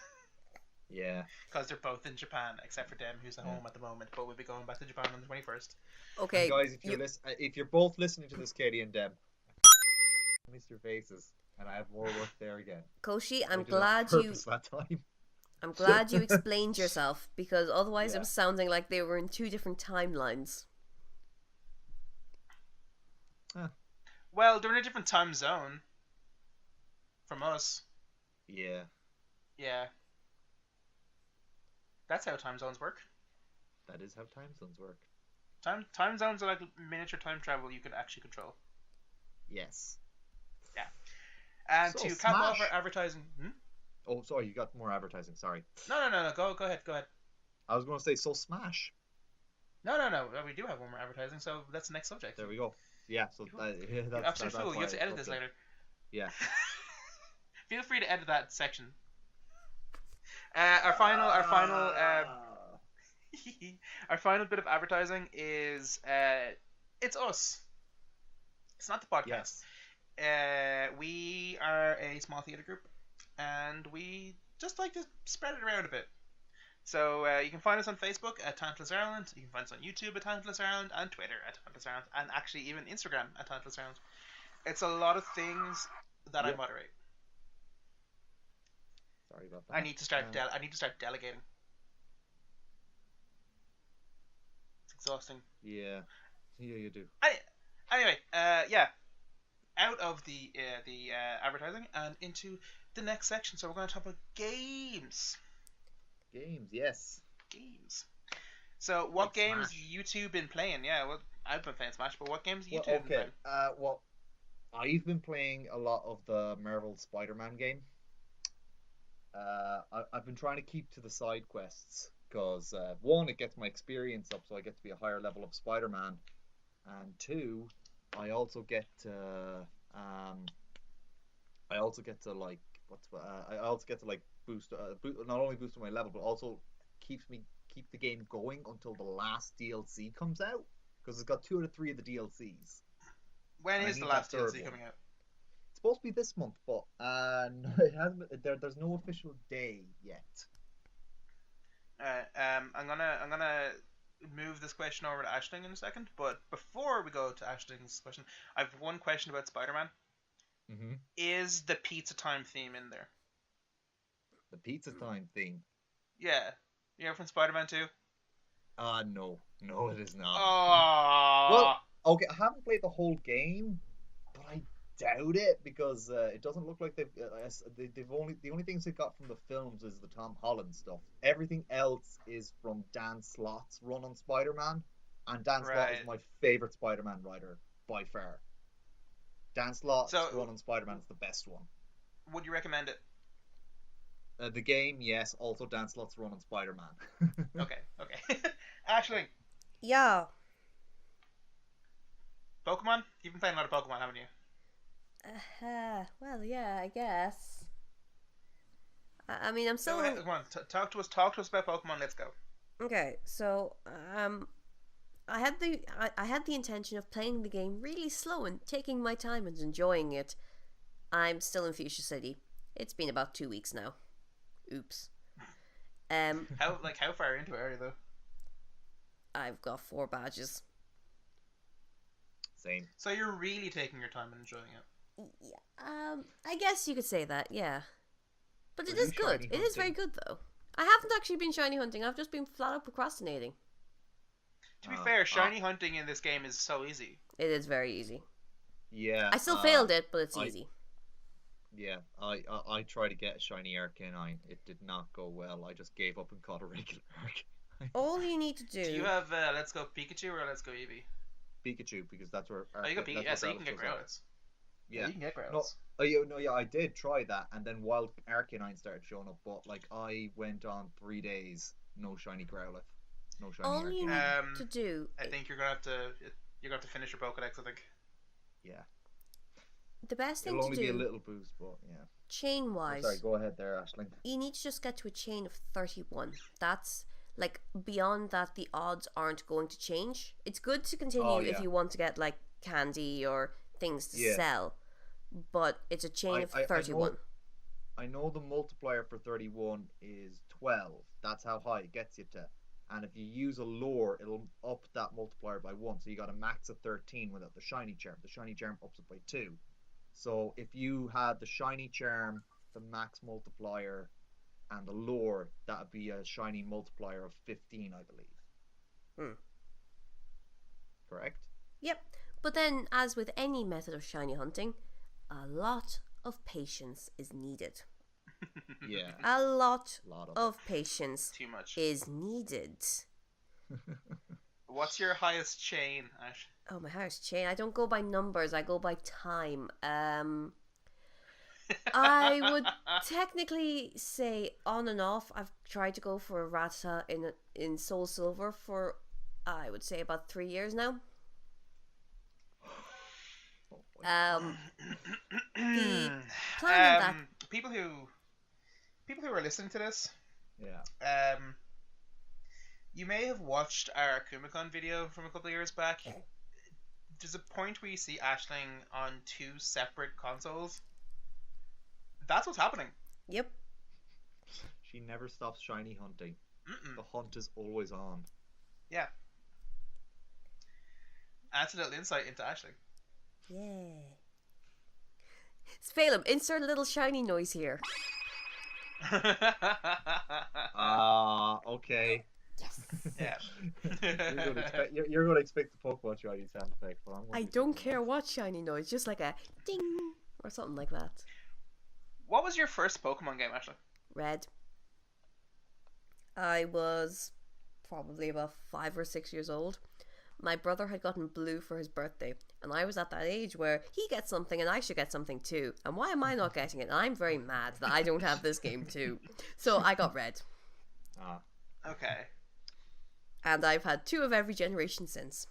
Yeah. Because they're both in Japan, except for Dem, who's at home at the moment, but we'll be going back to Japan on the 21st. Okay, And guys, if you're both listening to this, Katie and Deb, miss your faces, and I have more work there again. Koshi, I I'm did it on glad you. purpose that time. I'm glad you explained yourself, because otherwise Yeah. it was sounding like they were in two different timelines. Well, they're in a different time zone from us. Yeah. Yeah. That's how time zones work. That is how time zones work. Time zones are like miniature time travel you can actually control. Yes. And So, to cap off Smash. our advertising. Oh, sorry, you got more advertising. Sorry. No. Go ahead. I was going to say, so Smash. No. We do have one more advertising, so that's the next subject. There we go. Yeah, so You absolute fool. You have to edit this later. Yeah. Feel free to edit that section. Our final our final bit of advertising is it's us. It's not the podcast. Yes. We are a small theatre group, and we just like to spread it around a bit. So you can find us on Facebook at Tantalus Ireland. You can find us on YouTube at Tantalus Ireland, and Twitter at Tantalus Ireland, and actually even Instagram at Tantalus Ireland. It's a lot of things that I moderate. Sorry about that. I need to start. I need to start delegating. It's exhausting. Yeah. Yeah, you do. Anyway, yeah. Out of the advertising and into the next section. So we're going to talk about games. Games, yes. Games. So what Like games Smash. you two been playing? Yeah, well, I've been playing Smash, but what games you Well, two been okay. playing? Well, I've been playing a lot of the Marvel Spider-Man game. I've been trying to keep to the side quests because one, it gets my experience up, so I get to be a higher level of Spider-Man, and two, I also get to like boost not only boost my level, but also keep the game going until the last DLC comes out, because it's got 2 out of 3 of the DLCs. When I is the need last that third DLC one. coming out? It's supposed to be this month, but no, it hasn't. There's no official day yet. I'm gonna move this question over to Aisling in a second, but before we go to Aisling's question, I have one question about Spider-Man. Mm-hmm. Is the pizza time theme in there? The pizza time thing. Yeah. You know from Spider-Man 2? No, it is not. Oh. Well, okay, I haven't played the whole game, but I doubt it because it doesn't look like they've the only things they got from the films is the Tom Holland stuff. Everything else is from Dan Slott's run on Spider-Man, and Dan Slott is my favorite Spider-Man writer by far. Dan Slott's run on Spider-Man is the best one. Would you recommend it? The game, yes. Also, Dan Slott's run on Spider-Man. Okay. Aisling. Yeah. Pokemon? You've been playing a lot of Pokemon, haven't you? Well, yeah, I guess. I mean, I'm still. Come on, talk to us about Pokemon. Let's go. Okay, so I had the intention of playing the game really slow and taking my time and enjoying it. I'm still in Fuchsia City. It's been about 2 weeks now. Oops. How far into it are you though? I've got 4 badges. Same. So you're really taking your time and enjoying it. Yeah. I guess you could say that. Yeah. But it is good. It is very good though. I haven't actually been shiny hunting. I've just been flat out procrastinating. To be fair, shiny hunting in this game is so easy. It is very easy. Yeah. I still failed it, but it's easy. Yeah, I tried to get a shiny Arcanine. It did not go well. I just gave up and caught a regular Arcanine. All you need to do. Do you have Let's Go Pikachu or Let's Go Eevee? Pikachu, because that's where. You got Pikachu, so you can get Growlithe. Yeah, you can get No, Growls. no, yeah, I did try that, and then while Arcanine started showing up, but like I went on 3 days, no shiny Growlithe, no shiny All you Arcanine. need to do, I think you're gonna have to finish your Pokedex. I think. Yeah, the best thing it'll to only be a do, little boost, but yeah. chain Oh, sorry, wise, go ahead there, Ashling. you need to just get to a chain of 31. That's like beyond that, the odds aren't going to change. It's good to continue Oh if yeah, you want to get like candy or things to yeah. sell, but it's a chain of I 31. I know the multiplier for 31 is 12. That's how high it gets you to. And if you use a lure, it'll up that multiplier by 1. So you got a max of 13 without the shiny charm. The shiny charm ups it by 2. So if you had the shiny charm, the max multiplier, and the lure, that would be a shiny multiplier of 15, I believe. Hmm. Correct? Yep. But then, as with any method of shiny hunting, a lot of patience is needed. Yeah. A lot of of patience Too much. is needed. What's your highest chain, Ash? Oh, my highest chain. I don't go by numbers, I go by time. I would technically say on and off. I've tried to go for a Rattata in Soul Silver for, I would say, about 3 years now. The plan in that, people who are listening to this, Yeah. you may have watched our Kumikon video from a couple of years back. There's a point where you see Aisling on 2 separate consoles. That's what's happening. yep. She never stops shiny hunting. Mm-mm. The hunt is always on. Yeah. That's a little insight into Aisling. Yeah. Spalem, insert a little shiny noise here. Okay. Yes. Yeah. you're going to expect the Pokemon shiny sound effect. But I don't care what shiny noise, just like a ding or something like that. What was your first Pokemon game, Ashley? Red. I was probably about 5 or 6 years old. My brother had gotten blue for his birthday, and I was at that age where he gets something and I should get something too. And why am I not getting it? And I'm very mad that I don't have this game too. So I got red. Okay. And I've had 2 of every generation since.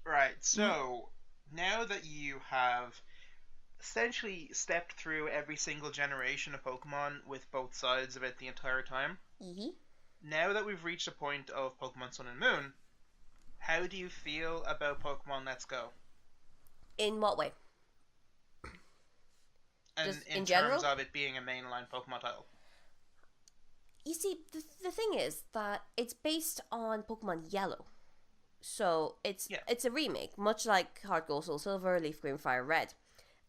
Right, so now that you have essentially stepped through every single generation of Pokemon with both sides of it the entire time, now that we've reached a point of Pokemon Sun and Moon, how do you feel about Pokemon Let's Go? In what way? And Just in in terms general? of it being a mainline Pokemon title. You see, the thing is that it's based on Pokemon Yellow. So it's a remake, much like Heart Gold, Soul Silver, Leaf Green, Fire Red.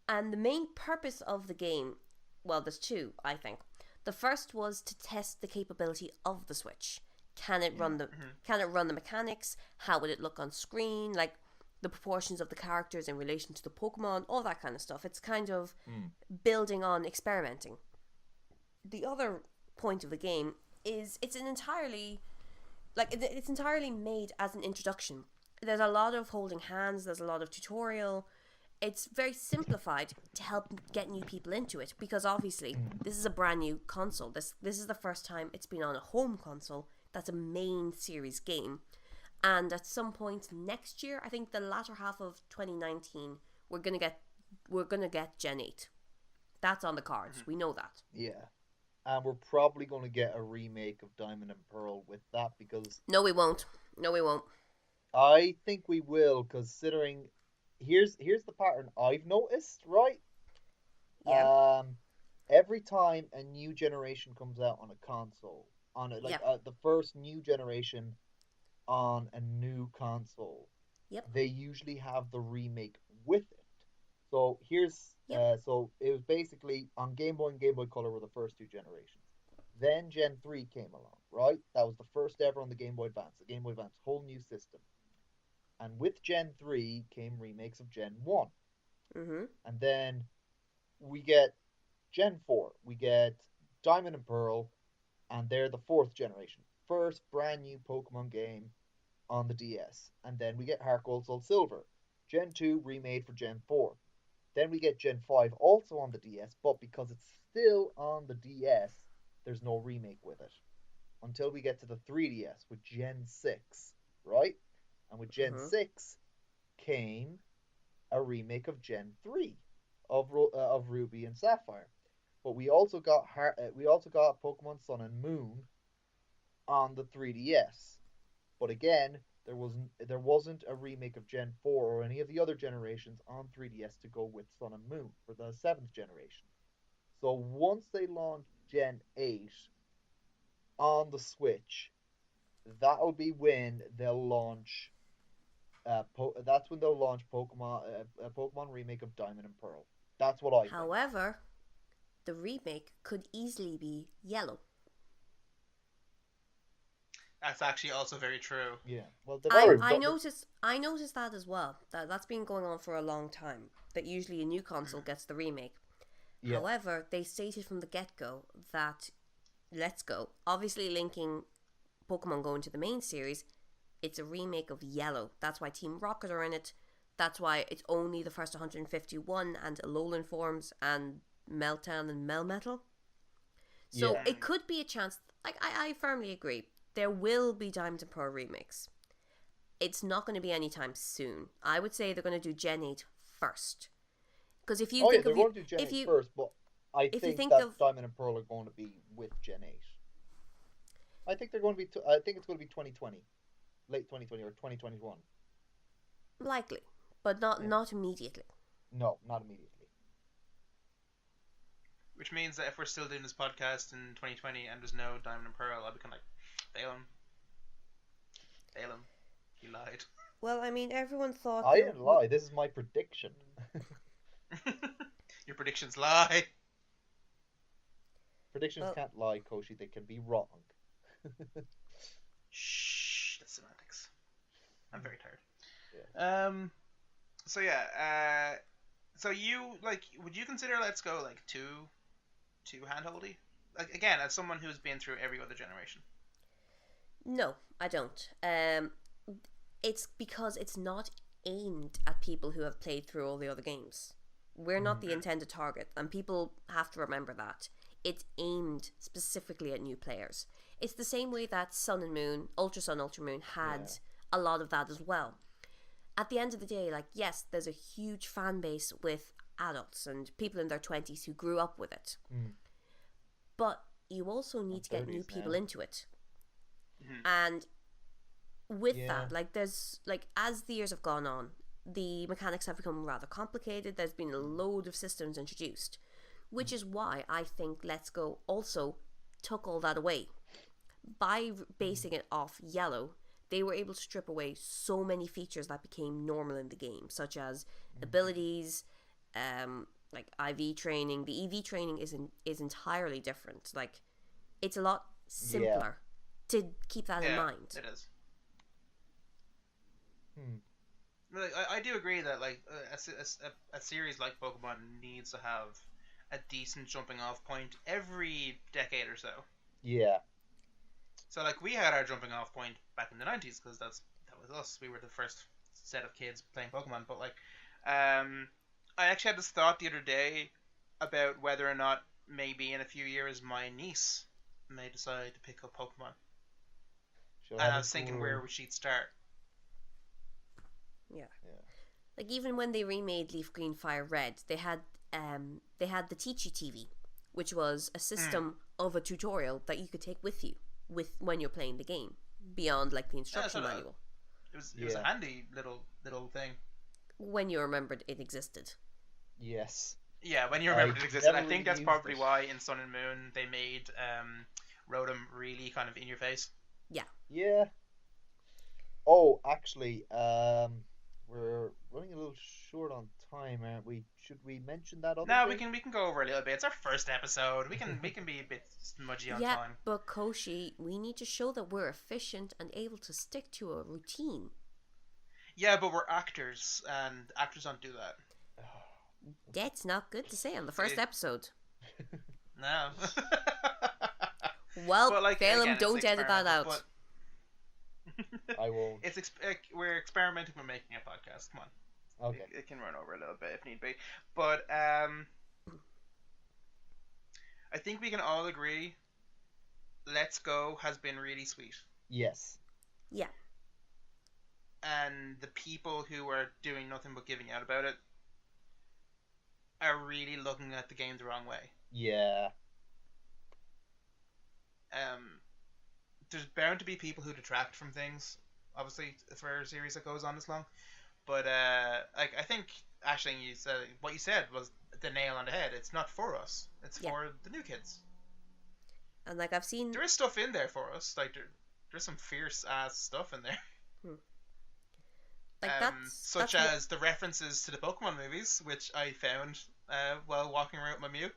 And the main purpose of the game, well, there's 2, I think. The first was to test the capability of the Switch. Can it run the mechanics? How would it look on screen? Like the proportions of the characters in relation to the Pokemon, all that kind of stuff. It's kind of building on experimenting. The other point of the game is it's entirely made as an introduction. There's a lot of holding hands, there's a lot of tutorial. It's very simplified to help get new people into it, because obviously this is a brand new console. This is the first time it's been on a home console that's a main series game. And at some point next year, I think the latter half of 2019, we're gonna get Gen 8. That's on the cards. We know that. Yeah. And we're probably going to get a remake of Diamond and Pearl with that, because No, we won't. I think we will, considering here's the pattern I've noticed, right? Yeah. Every time a new generation comes out on a console, on it like Yep. the first new generation on a new console, Yep. they usually have the remake with it. So Yep. so it was basically on Game Boy and Game Boy Color were the first 2 generations. Then Gen 3 came along, right? That was the first ever on the Game Boy Advance. The Game Boy Advance, whole new system. And with Gen 3 came remakes of Gen 1. And then we get Gen 4. We get Diamond and Pearl, and they're the 4th generation. First brand new Pokemon game on the DS. And then we get Heart Gold, Soul Silver. Gen 2 remade for Gen 4. Then we get Gen 5 also on the DS, but because it's still on the DS, there's no remake with it. Until we get to the 3DS with Gen 6, right? And with Gen 6 came a remake of Gen 3 of Ruby and Sapphire. But we also got Pokemon Sun and Moon on the 3DS. But again, there wasn't a remake of Gen 4 or any of the other generations on 3DS to go with Sun and Moon for the 7th generation. So once they launch Gen 8 on the Switch, that'll be when they'll launch. That's when they'll launch Pokemon remake of Diamond and Pearl. That's what I think. However, the remake could easily be Yellow. That's actually also very true. Yeah. Well, I noticed that as well. That's been going on for a long time. That usually a new console gets the remake. Yeah. However, they stated from the get-go that Let's Go, obviously linking Pokemon Go into the main series, it's a remake of Yellow. That's why Team Rocket are in it. That's why it's only the first 151 and Alolan forms and Meltan and Melmetal. So it could be a chance. Like I firmly agree. There will be Diamond and Pearl remakes. It's not going to be anytime soon. I would say they're going to do Gen 8 first. Because if you think they're going to do Gen 8 first, but I think that Diamond and Pearl are going to be with Gen 8. I think they're going to be. I think it's going to be 2020, late 2020 or 2021. Likely, but not immediately. No, not immediately. Which means that if we're still doing this podcast in 2020 and there's no Diamond and Pearl, I'll be kind of like, fail him. You lied. Well, I mean, everyone thought. I didn't lie. This is my prediction. Your predictions lie. Predictions can't lie, Koshi. They can be wrong. Shh, that's semantics. I'm very tired. Yeah. So you would you consider Let's Go like too handholdy? Like again, as someone who's been through every other generation. No, I don't. It's because it's not aimed at people who have played through all the other games. We're not the intended target, and people have to remember that. It's aimed specifically at new players. It's the same way that Sun and Moon, Ultra Sun, Ultra Moon had a lot of that as well. At the end of the day, like, yes, there's a huge fan base with adults and people in their 20s who grew up with it. But you also need to get new people into it. And with that, like, there's, like, as the years have gone on, the mechanics have become rather complicated. There's been a load of systems introduced, which is why I think Let's Go also took all that away. By basing it off Yellow, they were able to strip away so many features that became normal in the game, such as abilities, like IV training. The EV training is entirely different. Like, it's a lot simpler to keep that in mind. It is. I do agree that like a series like Pokemon needs to have a decent jumping off point every decade or so. Yeah. So like we had our jumping off point back in the 90s because that was us. We were the first set of kids playing Pokemon. But like, I actually had this thought the other day about whether or not maybe in a few years my niece may decide to pick up Pokemon. And I was thinking where would she start? Yeah. Like even when they remade Leaf Green Fire Red, they had the Teach You TV, which was a system of a tutorial that you could take with you when you're playing the game, beyond like the instruction manual. It was a handy little thing. When you remembered it existed. Yes. Yeah, when you remembered it existed. I think that's probably why in Sun and Moon they made Rotom really kind of in your face. Yeah. Yeah. Oh, actually, we're running a little short on time, aren't we? Should we mention that other thing? we can go over a little bit. It's our first episode. We can be a bit smudgy on time. Yeah, but Koshi, we need to show that we're efficient and able to stick to a routine. Yeah, but we're actors, and actors don't do that. That's not good to say on the first episode. No. Well, like, Phelan, don't edit that out. I won't. We're experimenting with making a podcast. Come on. Okay. It can run over a little bit if need be. But I think we can all agree Let's Go has been really sweet. Yes. Yeah. And the people who are doing nothing but giving out about it are really looking at the game the wrong way. Yeah. There's bound to be people who detract from things, obviously, for a series that goes on this long. But like I think Ashling, what you said was the nail on the head. It's not for us. It's for the new kids. And like I've seen, there is stuff in there for us. Like there's some fierce ass stuff in there. Like such as the references to the Pokemon movies, which I found while walking around with my Mew.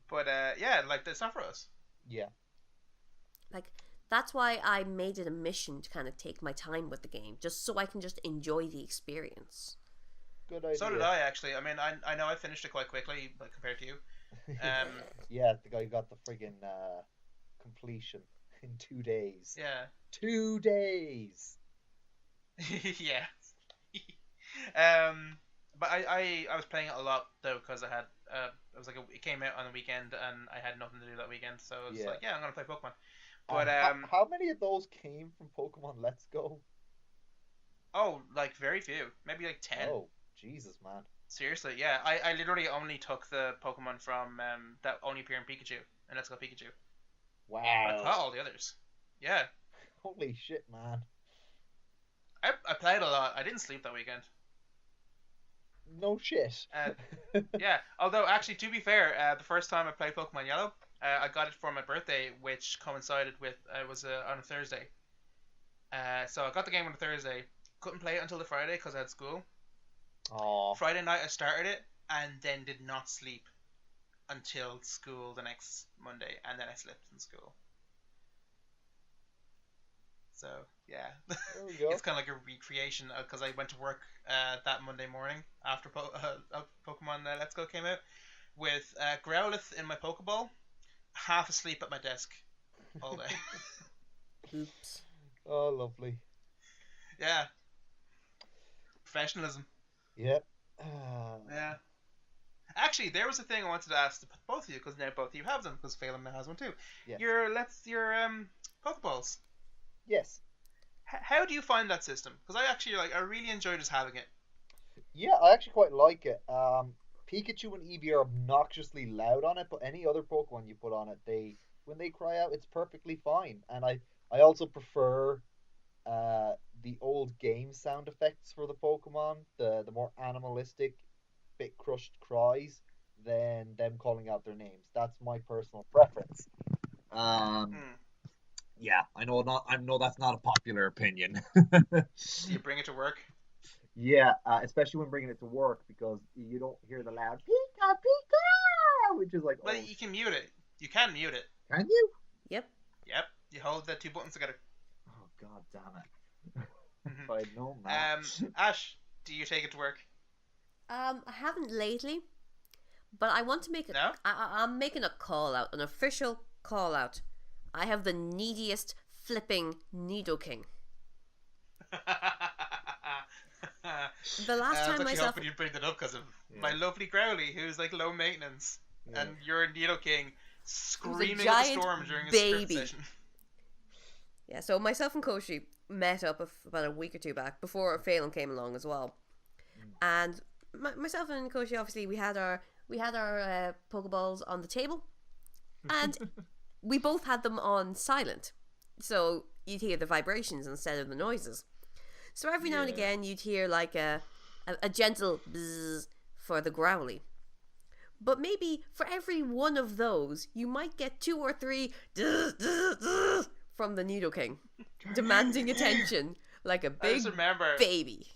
But yeah, like it's not for us. Yeah. Like that's why I made it a mission to kind of take my time with the game, just so I can just enjoy the experience. Good idea. So did I, actually. I mean, I know I finished it quite quickly, like compared to you. Yeah, the guy got the friggin' completion in 2 days. Yeah. 2 days. Yeah. But I was playing it a lot though because I had it was like it came out on the weekend and I had nothing to do that weekend, so it was like, yeah, I'm gonna play Pokemon. But how many of those came from Pokemon Let's Go? Oh, like very few, maybe like 10. Oh, Jesus, man. Seriously, yeah. I literally only took the Pokemon from that only appear in Pikachu and Let's Go Pikachu. Wow. But I caught all the others. Yeah. Holy shit, man. I played a lot. I didn't sleep that weekend. No shit. Yeah. Although, actually, to be fair, the first time I played Pokemon Yellow, I got it for my birthday, which coincided with it was on a Thursday. So I got the game on a Thursday. Couldn't play it until the Friday because I had school. Aww. Friday night I started it and then did not sleep until school the next Monday, and then I slept in school. So yeah, There we go. it's kind of like a recreation because I went to work that Monday morning after Pokemon Let's Go came out with Growlithe in my Pokeball, half asleep at my desk all day. Oops. Oh, lovely. Yeah, professionalism. Yep. Yeah. Actually, there was a thing I wanted to ask both of you because now both of you have them because Phelan now has one too. Yes. Your Pokeballs. Yes. How do you find that system? Because I really enjoyed just having it. Yeah, I actually quite like it. Pikachu and Eevee are obnoxiously loud on it, but any other Pokemon you put on it, when they cry out, it's perfectly fine. And I also prefer the old game sound effects for the Pokemon, the more animalistic, bit crushed cries, than them calling out their names. That's my personal preference. Yeah, I know that's not a popular opinion. Do you bring it to work? Yeah, especially when bringing it to work because you don't hear the loud Pika Pika, which is like. Well, you can mute it. You can mute it. Can you? Yep. Yep. You hold the two buttons together. Oh God damn it! If I'd known that. Ash, do you take it to work? I haven't lately, but I want to make it. No? I'm making a call out, an official call out. I have the neediest flipping Nidoking. The last time I was myself. hoping you'd bring that up because of my lovely Growly, who's like low maintenance, and you're Nidoking screaming at the storm during a script session. Yeah, so myself and Koshi met up about a week or two back before Phelan came along as well, and myself and Koshi, obviously we had our Pokeballs on the table, and we both had them on silent, so you'd hear the vibrations instead of the noises. So every now and again you'd hear like a gentle bzzz for the Growly. But maybe for every one of those, you might get 2 or 3 from the Nidoking, demanding attention like a big baby.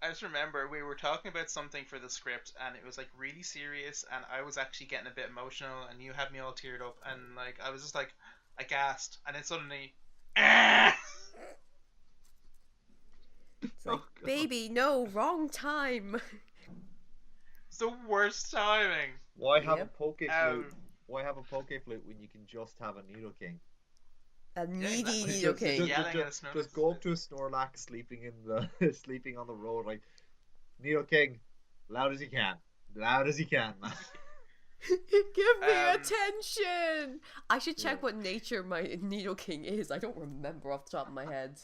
I just remember we were talking about something for the script, and it was like really serious, and I was actually getting a bit emotional, and you had me all teared up, and like I was just like aghast, and then suddenly. It's like, baby, no, wrong time. It's the worst timing. Why have a Poke Flute? Why have a Poke Flute when you can just have a Nidoking? A needy exactly. Nido King. Yelling at a Snorlax. Just go up to a Snorlax sleeping sleeping on the road, like, Nido King, loud as you can, man. Give me attention. I should check Yeah. what nature my Nido King is. I don't remember off the top of my head.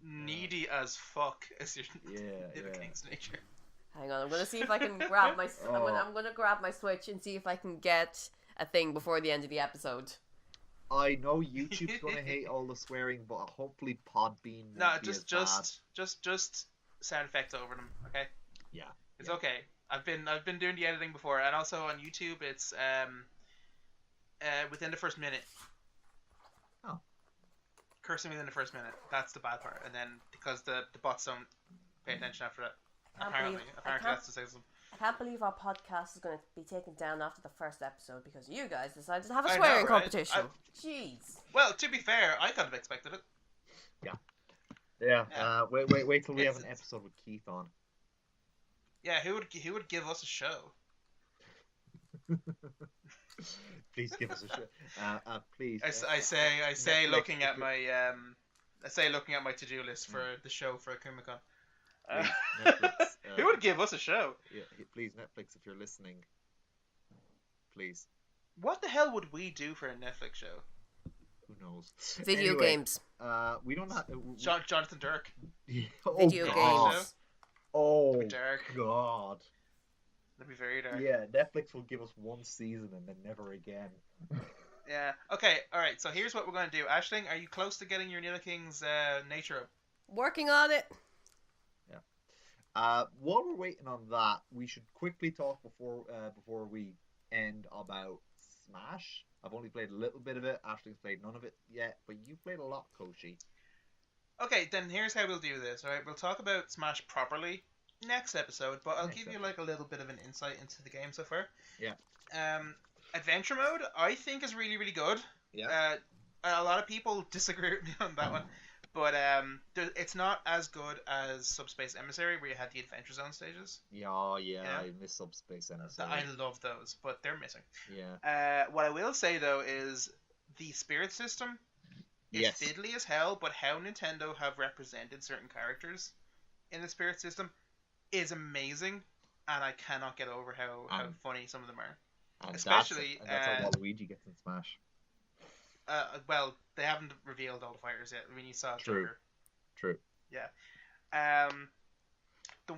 Needy as fuck is your Nido Yeah. King's nature. Hang on, I'm gonna see if I can grab my. I'm gonna grab my Switch and see if I can get a thing before the end of the episode. I know YouTube's gonna hate all the swearing, but hopefully Podbean won't No, be just sound effects over them, okay? Yeah. It's okay. I've been doing the editing before, and also on YouTube it's within the first minute. Oh. Cursing within the first minute. That's the bad part, and then because the bots don't pay attention after that. Apparently that's the system. I can't believe our podcast is going to be taken down after the first episode because you guys decided to have a I know, swearing right? competition. Jeez. Well, to be fair, I kind of expected it. Yeah. Yeah. Wait till we have an It's- episode with Keith on. Yeah, who would give us a show? Please give us a show. Please. I say Netflix, looking if at you- my to-do list for the show for Kumikon. Please, Netflix, Who would give us a show? Yeah, please, Netflix, if you're listening, please. What the hell would we do for a Netflix show? Who knows? Video Anyway, games. We don't have. Jonathan Dirk. Oh, Video God. games. Oh Dark. God. That'd be very dark. Yeah, Netflix will give us one season and then never again. Yeah. Okay. All right. So here's what we're going to do. Ashling, are you close to getting your Nido King's nature up? Working on it. While we're waiting on that, we should quickly talk before we end about Smash. I've only played a little bit of it. Ashley's played none of it yet, but you played a lot, Koshi. Okay. Then here's how we'll do this. All right. We'll talk about Smash properly next episode, but I'll give you like a little bit of an insight into the game so far. Yeah. Adventure mode, I think, is really, really good. Yeah. A lot of people disagree with me on that one, but it's not as good as Subspace Emissary, where you had the Adventure Zone stages. Yeah, I miss Subspace Emissary. I love those, but they're missing. Yeah. What I will say though is the spirit system is Yes. fiddly as hell, but how Nintendo have represented certain characters in the spirit system is amazing, and I cannot get over how funny some of them are. And Especially, that's how Waluigi gets in Smash. Well, they haven't revealed all the fighters yet. I mean, you saw True. Joker. True. Yeah. The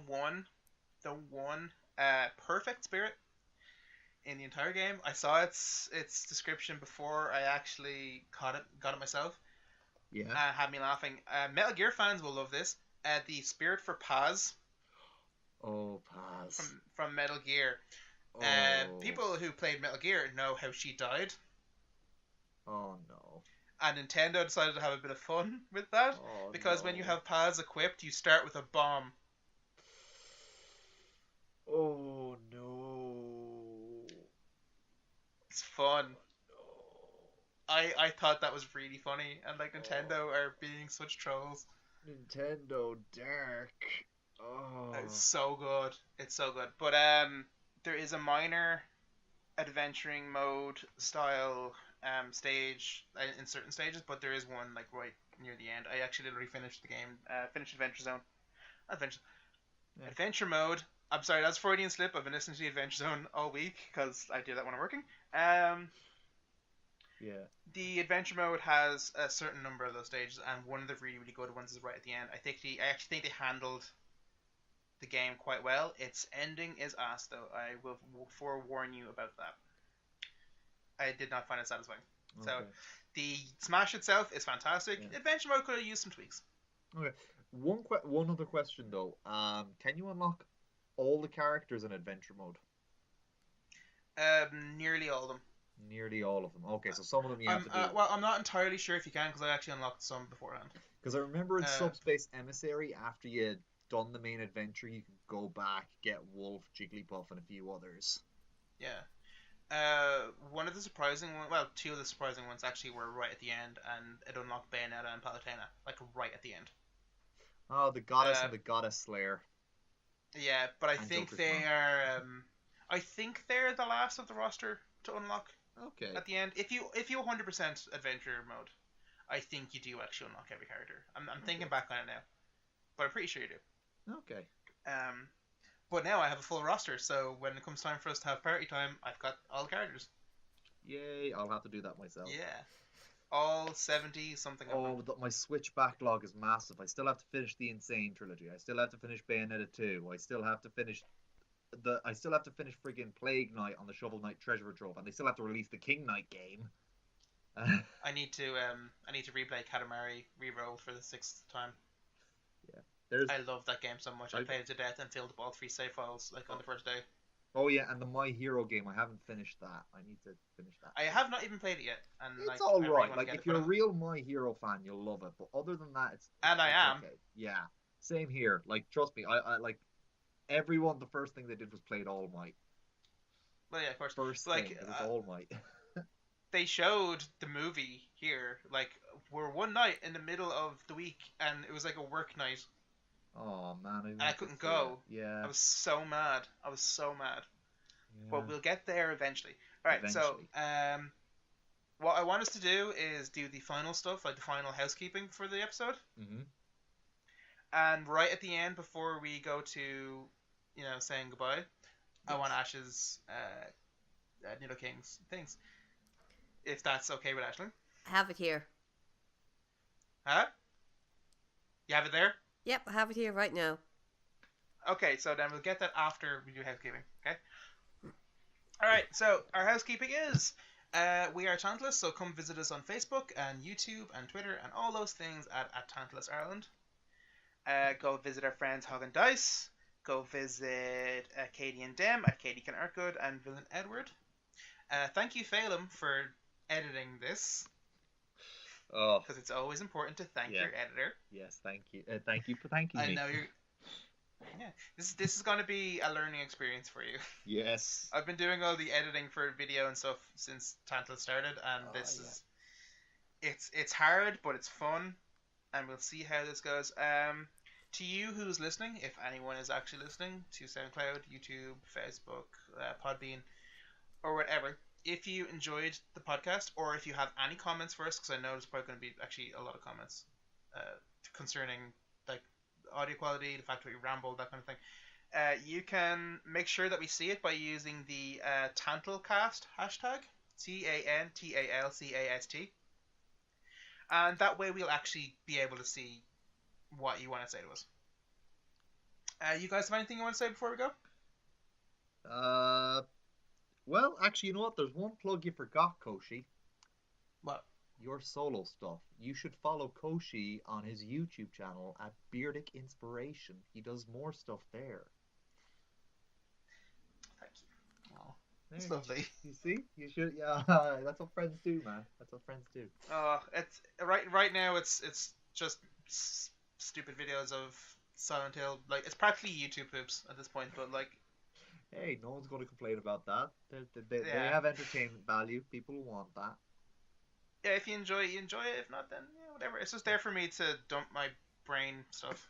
one perfect spirit in the entire game. I saw its description before I actually got it myself. Yeah. Had me laughing. Metal Gear fans will love this. The spirit for Paz Oh, Paz. from Metal Gear. Oh. People who played Metal Gear know how she died, Oh no. and Nintendo decided to have a bit of fun with that. Oh, Because when you have Paz equipped, you start with a bomb. Oh no. It's fun. I thought that was really funny, and like Nintendo are being such trolls. Nintendo Dark. Oh. It's so good. It's so good. But there is a minor adventuring mode style stage in certain stages, but there is one like right near the end. I actually literally finished the game. Finished Adventure Zone. Adventure mode. I'm sorry, that's Freudian slip. I've been listening to the Adventure Zone all week because I do that when I'm working. Yeah. The adventure mode has a certain number of those stages, and one of the really, really good ones is right at the end. I actually think they handled the game quite well. Its ending is ass, though. I will forewarn you about that. I did not find it satisfying. Okay. So, the Smash itself is fantastic. Yeah. Adventure mode could have used some tweaks. Okay. One other question though. Can you unlock all the characters in adventure mode? Nearly all of them. Nearly all of them. Okay, so some of them you have to do. Well, I'm not entirely sure if you can, because I actually unlocked some beforehand. Because I remember in Subspace Emissary, after you had done the main adventure, you could go back, get Wolf, Jigglypuff, and a few others. Yeah. One of the surprising ones, well, two of the surprising ones actually were right at the end, and it unlocked Bayonetta and Palutena, like right at the end. Oh, the Goddess and the Goddess Slayer. Yeah, but I And think Joker's they Mom. are. I think they're the last of the roster to unlock Okay. at the end. If you 100% adventure mode, I think you do actually unlock every character. I'm thinking back on it now, but I'm pretty sure you do. Okay. But now I have a full roster, so when it comes time for us to have party time, I've got all the characters. Yay! I'll have to do that myself. Yeah, all 70 something. Oh, my Switch backlog is massive. I still have to finish the Insane trilogy. I still have to finish Bayonetta 2. I still have to finish friggin' Plague Knight on the Shovel Knight Treasure Trove, and they still have to release the King Knight game. I need to replay Katamari Reroll for the 6th time. Yeah, I love that game so much. I played it to death and filled up all 3 save files on the first day. Oh yeah, and the My Hero game, I haven't finished that. I need to finish that. I have not even played it yet, and it's all right. Really if you're a real My Hero fan, you'll love it. But other than that, it's I am. Okay. Yeah, same here. Trust me, I like everyone. The first thing they did was played All Might. Well, yeah, of course. First thing, it was All Might. They showed the movie here. We're one night in the middle of the week, and it was like a work night. Oh man, and I couldn't go. Yeah. I was so mad. Yeah. But we'll get there eventually. All right. Eventually. So, what I want us to do is do the final stuff, like the final housekeeping for the episode. Mm-hmm. And right at the end, before we go to, saying goodbye, I want Ash's Nido King's things. If that's okay with Aisling. I have it here. Huh? You have it there? Yep, I have it here right now. Okay, so then we'll get that after we do housekeeping, okay? Alright, so our housekeeping is, we are Tantalus, so come visit us on Facebook and YouTube and Twitter and all those things at Tantalus Ireland. Go visit our friends Hog and Dice. Go visit Katie and Dem at Katie Can Arkgood and Villain Edward. Thank you, Phelim, for editing this. Oh, because it's always important to thank your editor. Yes, thank you. Thank you for thanking me. I know you're. Yeah, this is going to be a learning experience for you. Yes. I've been doing all the editing for video and stuff since Tantalus started, and it's hard, but it's fun, and we'll see how this goes. To you who's listening, if anyone is actually listening to SoundCloud, YouTube, Facebook, Podbean, or whatever. If you enjoyed the podcast, or if you have any comments for us, because I know there's probably going to be actually a lot of comments concerning audio quality, the fact that we ramble, that kind of thing, you can make sure that we see it by using the Tantalcast hashtag, Tantalcast, and that way we'll actually be able to see what you want to say to us. You guys have anything you want to say before we go? Well, actually, you know what? There's one plug you forgot, Koshi. What? Your solo stuff. You should follow Koshi on his YouTube channel at Beardic Inspiration. He does more stuff there. Thank you. Oh, that's lovely. You see? You should. Yeah, that's what friends do, man. That's what friends do. It's right now. It's just stupid videos of Silent Hill. It's practically YouTube poops at this point, but Hey, no one's going to complain about that. They have entertainment value. People want that. Yeah, if you enjoy it, you enjoy it. If not, then whatever. It's just there for me to dump my brain stuff.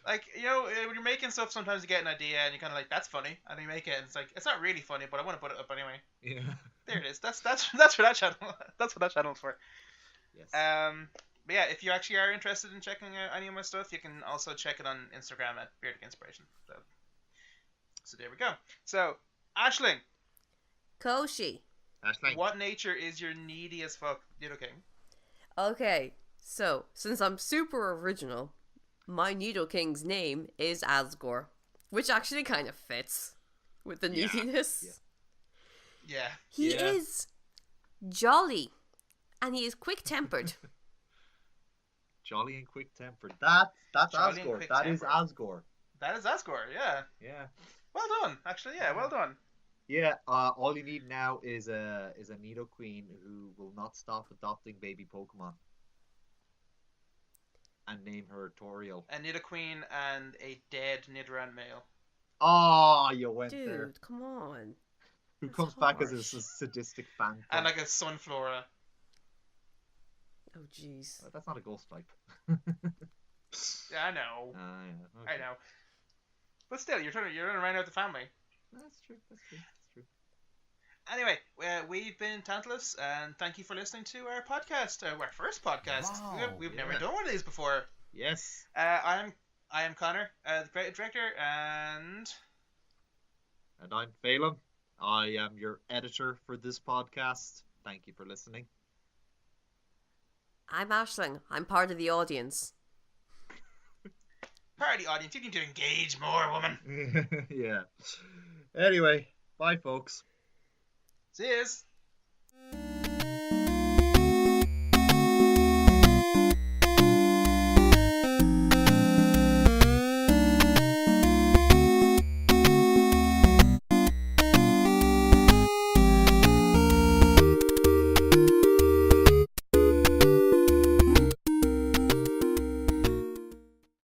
When you're making stuff, sometimes you get an idea and you're kind of that's funny, and you make it, and it's not really funny, but I want to put it up anyway. Yeah. There it is. That's for that channel. That's what that channel's for. Yes. But yeah, if you actually are interested in checking out any of my stuff, you can also check it on Instagram at Beardic Inspiration. So there we go. So, Aisling. Koshi. Aisling. What nature is your needy as fuck Nido King? Okay, so since I'm super original, my Nido King's name is Asgore, which actually kind of fits with the neediness. Yeah. He is jolly, and he is quick-tempered. Jolly and quick-tempered. That's Jolly Asgore. That is Asgore. That is Asgore, yeah. Yeah. Well done, actually, well done. Yeah, all you need now is a Nido Queen who will not stop adopting baby Pokemon. And name her Toriel. A Nido Queen and a dead Nidoran male. Oh, you went Dude, there. come on. Who That's comes back as harsh. a sadistic fan. And a Sunflora. Oh, jeez. That's not a ghost type. Yeah, I know. Yeah. Okay. I know. But still, you're trying to round out the family. That's true. Anyway, we've been Tantalus, and thank you for listening to our podcast, our first podcast. Wow, We've never yeah. done one of these before. Yes. I am Connor, the creative director, and I'm Phelan. I am your editor for this podcast. Thank you for listening. I'm Aisling. I'm part of the audience. part of the audience. You need to engage more, woman. Yeah. Anyway, bye, folks. See yous.